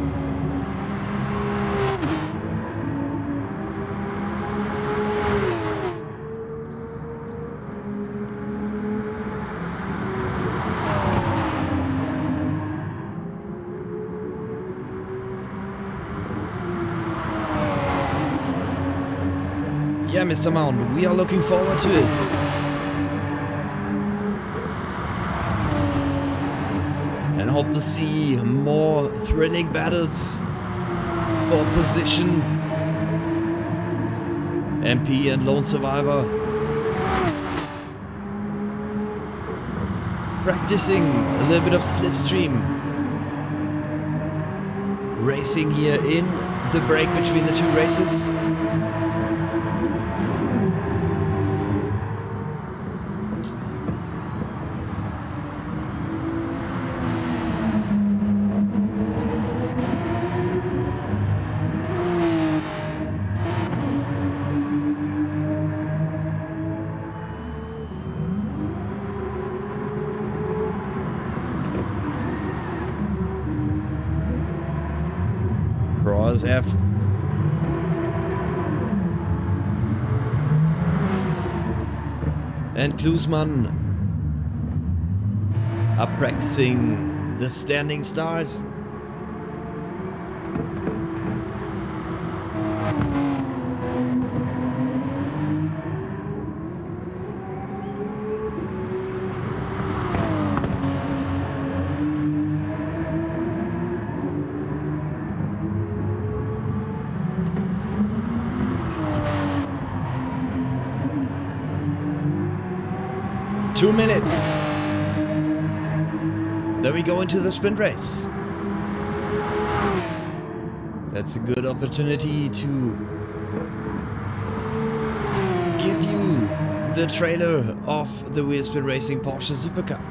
Yeah, Mr. Mount, we are looking forward to it. And hope to see more thrilling battles for position. MP and Lone Survivor practicing a little bit of slipstream racing here in the break between the two races. WSR and Klusman are practicing the standing start. Two minutes. Then we go into the sprint race. That's a good opportunity to give you the trailer of the WSR Racing Porsche SuperCup.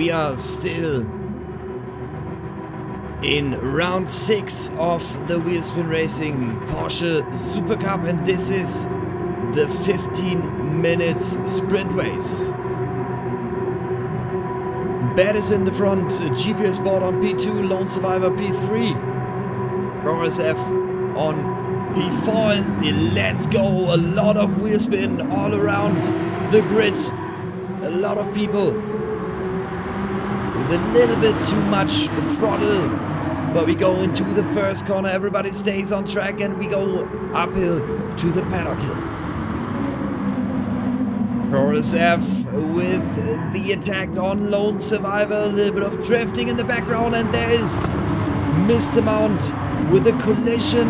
we are still in round 6 of the Wheel Spin Racing Porsche SuperCup, and this is the 15 minutes sprint race. Bad is in the front, GPS Sport on P2, Lone Survivor P3, ProRSF on P4, and let's go! A lot of wheel spin all around the grid. A lot of people with a little bit too much throttle, but we go into the first corner, everybody stays on track, and we go uphill to the paddock hill. ProRSF with the attack on Lone Survivor, a little bit of drifting in the background, and there is Mr. Mount with a collision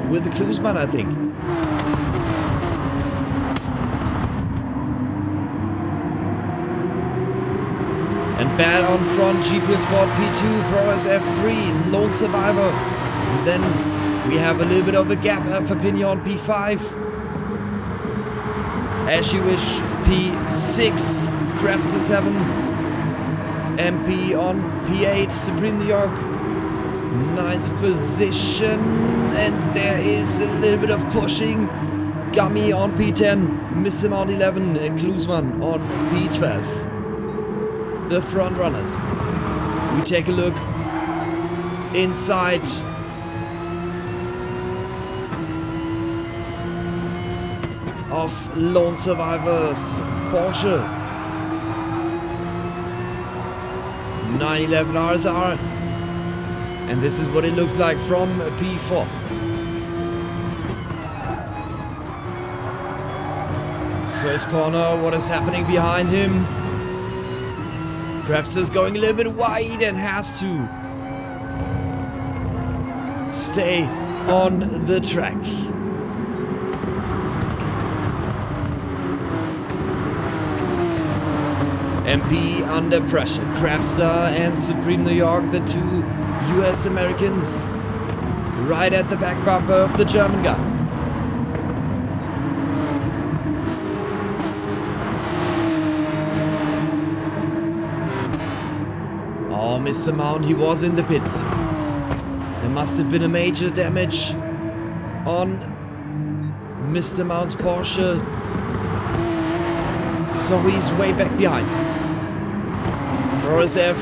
with the Klusman, I think. And bad on front, GPS Sport P2, ProRSF 3, Lone Survivor. And then we have a little bit of a gap, Alpha Pinion on P5. As you wish, P6, Crabster 7, MP on P8, Supreme New York, 9th position, and there is a little bit of pushing. Gummy on P10, Mr. Mount 11, and Klusman on P12. The front runners. We take a look inside. Of Lone Survivors Porsche 911 RSR, and this is what it looks like from P4. First corner, what is happening behind him? Krebs is going a little bit wide and has to stay on the track. MP under pressure. Crabster and Supreme New York, the two US Americans, right at the back bumper of the German guy. Oh, Mr. Mount, he was in the pits. There must have been a major damage on Mr. Mount's Porsche, so he's way back behind. ProRSF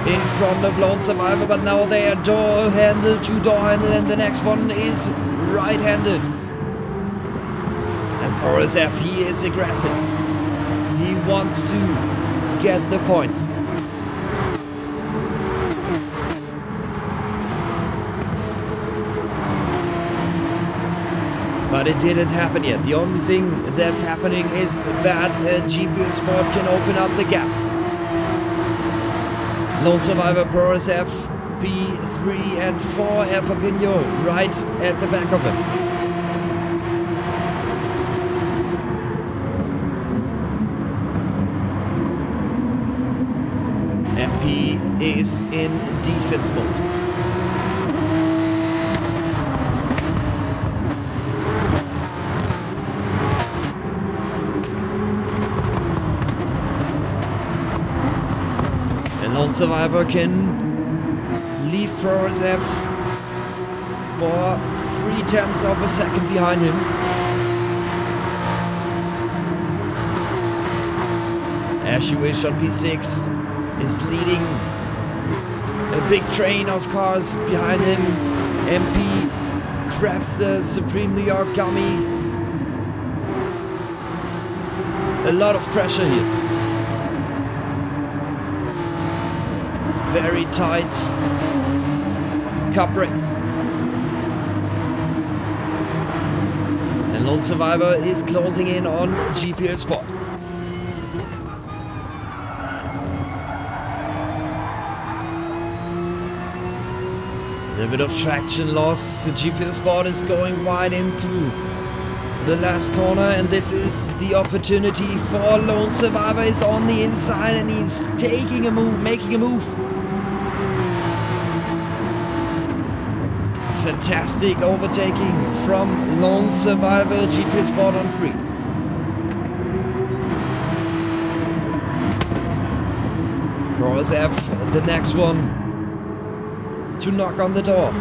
in front of Lone Survivor, but now they are door handle to door handle, and the next one is right-handed. And ProRSF, he is aggressive. He wants to get the points. But it didn't happen yet. The only thing that's happening is that GPS Sport can open up the gap. Lone Survivor, ProRSF, P3 and 4, Alpha Pino right at the back of him. MP is in defense mode. Lone Survivor can leave ProRSF for 0.3 of a second behind him. As you wish on P6 is leading a big train of cars behind him. MP, Crabster, Supreme New York, Gummy. A lot of pressure here. Very tight cup race. And Lone Survivor is closing in on GPS Sport. A little bit of traction loss. GPS Sport is going wide into the last corner, and this is the opportunity for Lone Survivor. Is on the inside and he's taking a move, making a move. Fantastic overtaking from Lone Survivor, GPS Sport on 3. Flores F, the next one to knock on the door.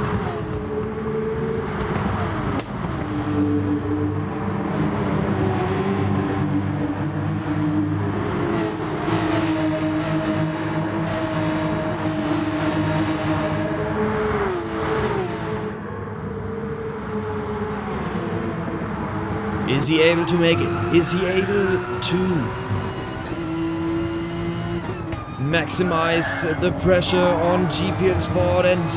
Is he able to make it? Is he able to maximize the pressure on GPS Sport and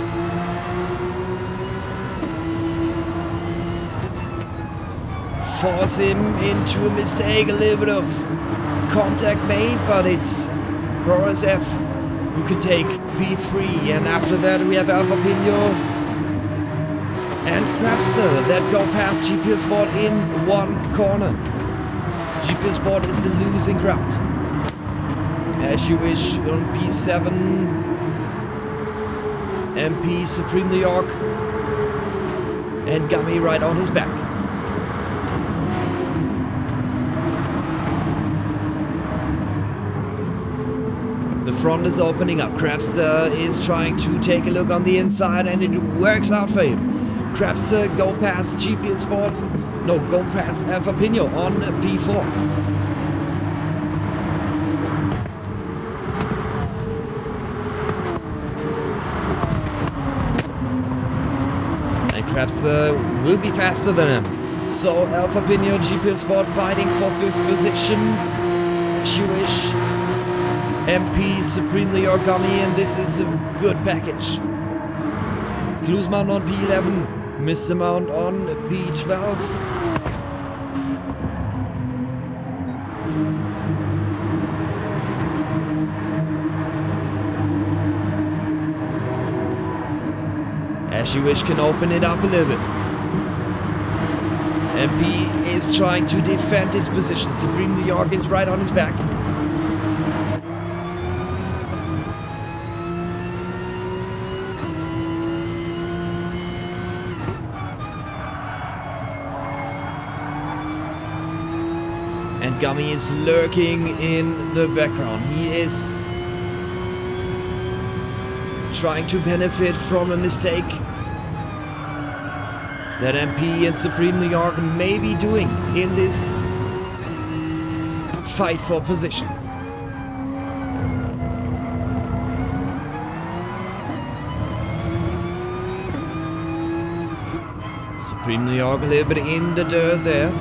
force him into a mistake? A little bit of contact made, but it's Flores F who can take P3, and after that we have Alpha Pino and Crapster that go past GPS Sport in one corner. GPS Sport is the losing ground. As you wish on P7, MP Supreme New York, and Gummy right on his back. The front is opening up. Crapster is trying to take a look on the inside, and it works out for him. Crapster go past GPS Sport. No, go past Alpha Pino on P4. And Crapster will be faster than him. So Alpha Pino, GPS Sport fighting for 5th position. Jewish, MP, Supreme New York Gummy, and this is a good package. Klusman on P11. Miss Amount on P12. As you wish can open it up a little bit. MP is trying to defend his position. Supreme New York is right on his back. And Gummy is lurking in the background. He is trying to benefit from a mistake that MP and Supreme New York may be doing in this fight for position. Supreme New York a little bit in the dirt there.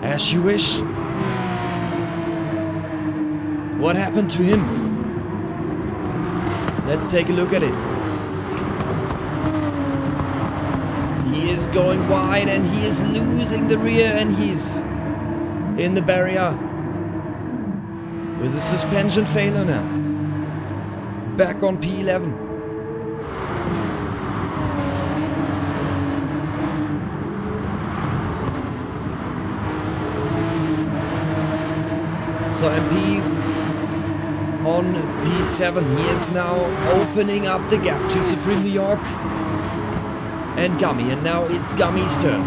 As you wish. What happened to him? Let's take a look at it. He is going wide and he is losing the rear, and he's in the barrier with a suspension failure now. Back on P11. So MP on P7, he is now opening up the gap to Supreme New York and Gummy, and now it's Gummy's turn.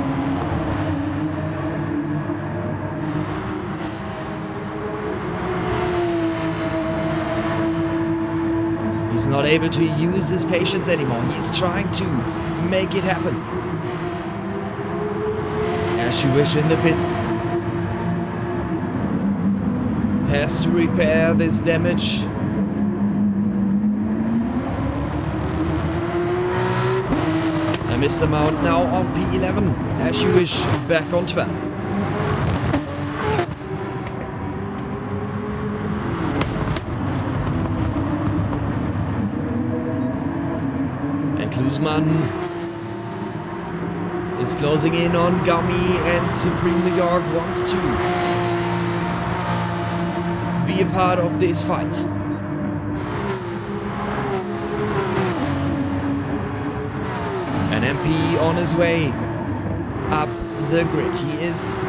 He's not able to use his patience anymore. He's trying to make it happen. As you wish in the pits. Has to repair this damage. I missed the mount now on P11. As you wish, back on 12. And Klusman is closing in on Gummy, and Supreme New York wants to be a part of this fight. An MP on his way up the grid. He is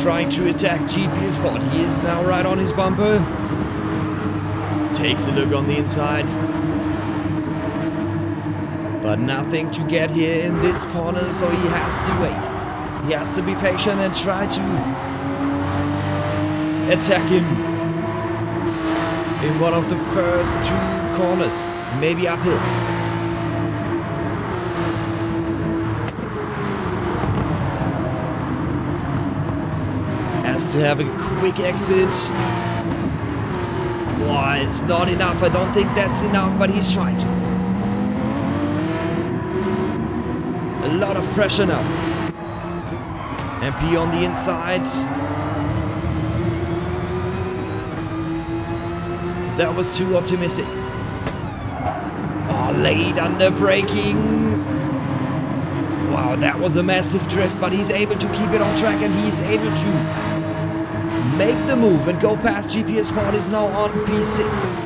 trying to attack GPS Sport. He is now right on his bumper. Takes a look on the inside. But nothing to get here in this corner, so he has to wait. He has to be patient and try to attack him in one of the first two corners, maybe uphill. Has to have a quick exit. Oh, it's not enough. I don't think that's enough, but he's trying to. A lot of pressure now. MP on the inside. That was too optimistic. Oh, late under braking. Wow, that was a massive drift, but he's able to keep it on track and he's able to make the move and go past GPS Sport. Is now on P6.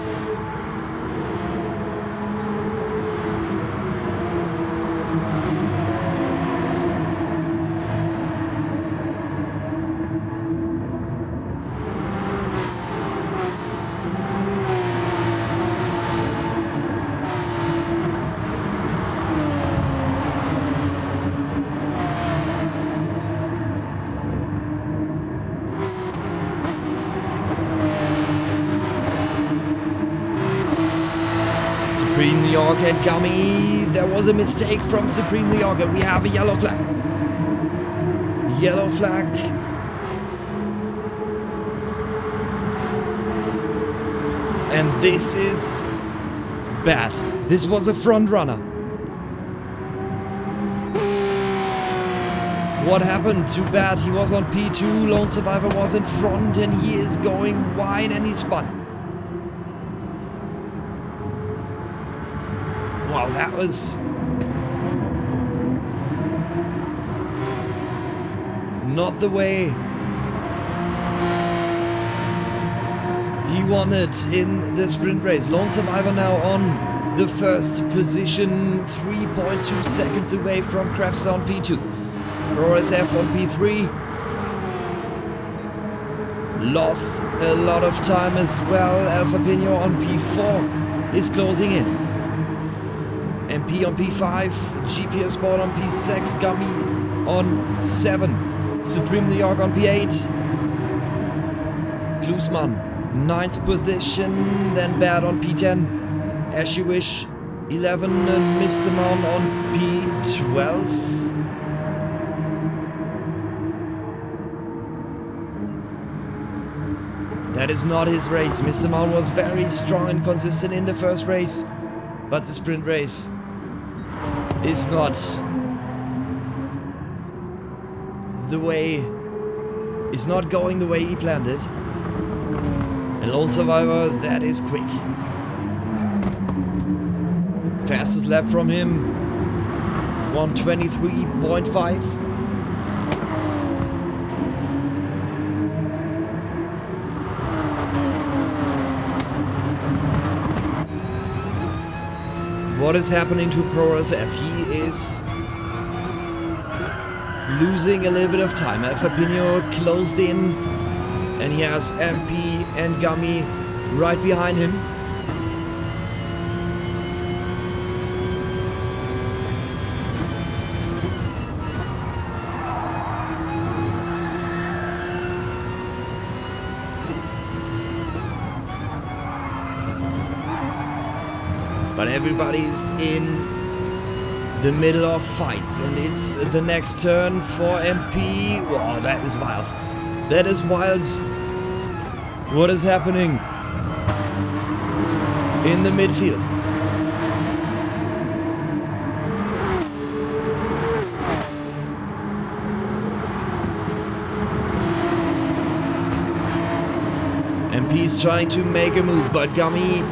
Supreme New York and Gummy. There was a mistake from Supreme New York and we have a yellow flag. Yellow flag. And this is bad. This was a front runner. What happened? Too bad. He was on P2. Lone Survivor was in front and he is going wide and he spun. Wow, that was not the way he wanted in the sprint race. Lone Survivor now on the first position, 3.2 seconds away from Crabster on P2. ProSF on P3. Lost a lot of time as well. Alfa Pino on P4 is closing in. MP on P5, GPS Sport on P6, Gummy on 7, Supreme New York on P8, Klusman 9th position, then Bad on P10, Ashy Wish 11 and Mr. Mount on P12. That is not his race. Mr. Mount was very strong and consistent in the first race, but the sprint race is not going the way he planned it. And Lone Survivor, that is quick. Fastest lap from him, 1:23.5. What is happening to ProSF? He is losing a little bit of time. Alfa Pino closed in and he has MP and Gummy right behind him. But everybody's in the middle of fights and it's the next turn for MP. Wow, that is wild. That is wild. What is happening in the midfield? MP is trying to make a move, but Gummy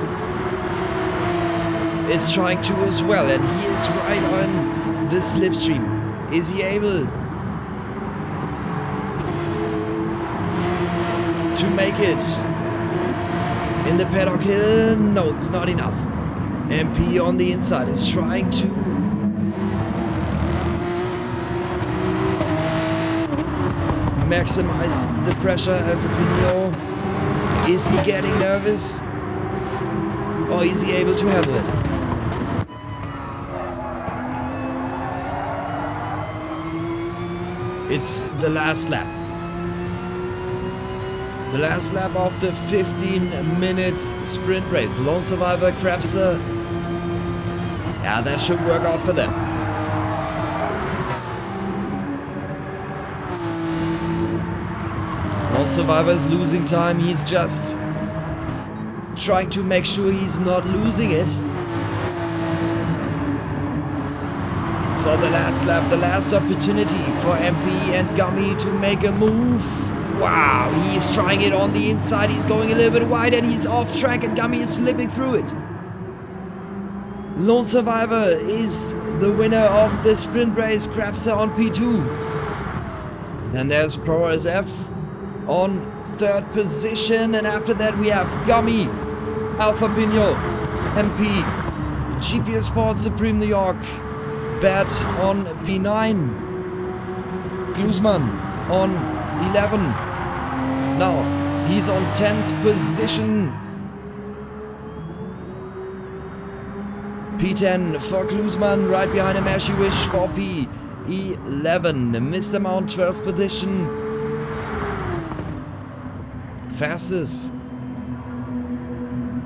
is trying to as well, and he is right on the slipstream. Is he able to make it in the paddock hill? No, it's not enough. MP on the inside is trying to maximize the pressure. Alfa Pino, is he getting nervous? Or is he able to handle it? It's the last lap. The last lap of the 15 minutes sprint race. Lone Survivor, Crapster. Yeah, that should work out for them. Lone Survivor is losing time. He's just trying to make sure he's not losing it. So the last lap, the last opportunity for MP and Gummy to make a move. Wow, he's trying it on the inside. He's going a little bit wide and he's off track and Gummy is slipping through it. Lone Survivor is the winner of the sprint race. Crapster on P2. And then there's ProRSF on 3rd position. And after that we have Gummy, Alpha Pino, MP, GPS Sports Supreme New York, Bad on P9, Klusman on 11. Now he's on 10th position. P10 for Klusman, right behind him Ashy Wish for P11. Mr. Mount 12th position. Fastest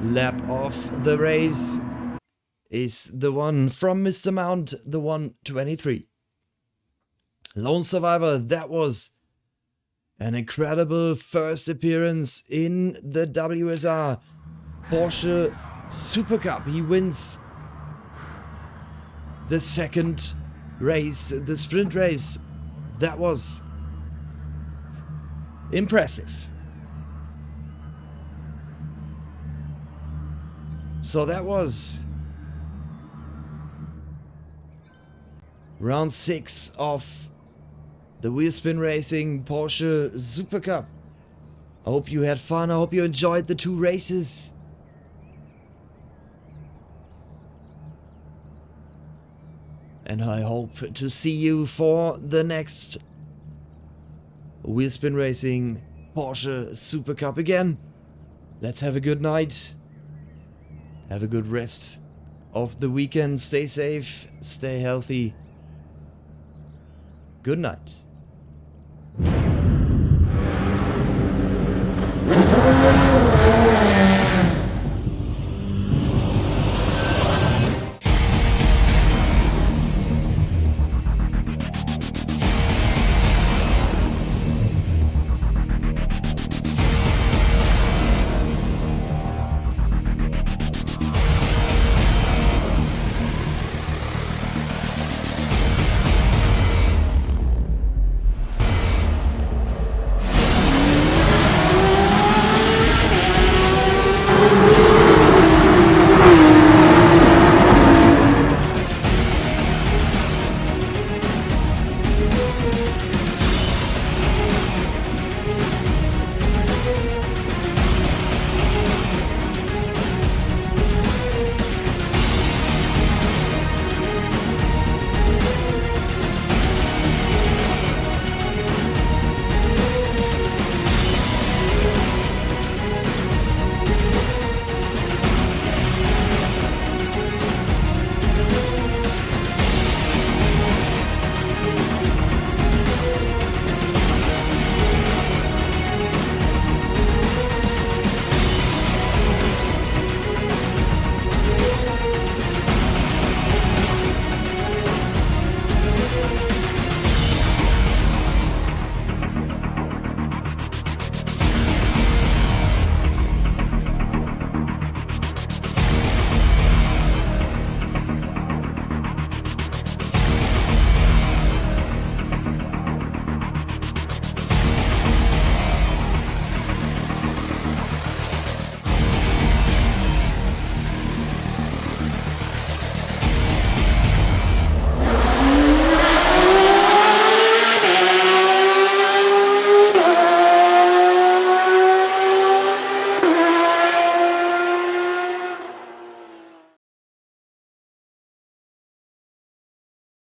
lap of the race is the one from Mr. Mount, the 1:23. Lone Survivor, that was an incredible first appearance in the WSR Porsche SuperCup. He wins the second race, the sprint race. That was impressive. So that was round 6 of the Wheelspin Racing Porsche SuperCup. I hope you had fun. I hope you enjoyed the 2 races. And I hope to see you for the next Wheelspin Racing Porsche SuperCup again. Let's have a good night. Have a good rest of the weekend. Stay safe, stay healthy. Good night.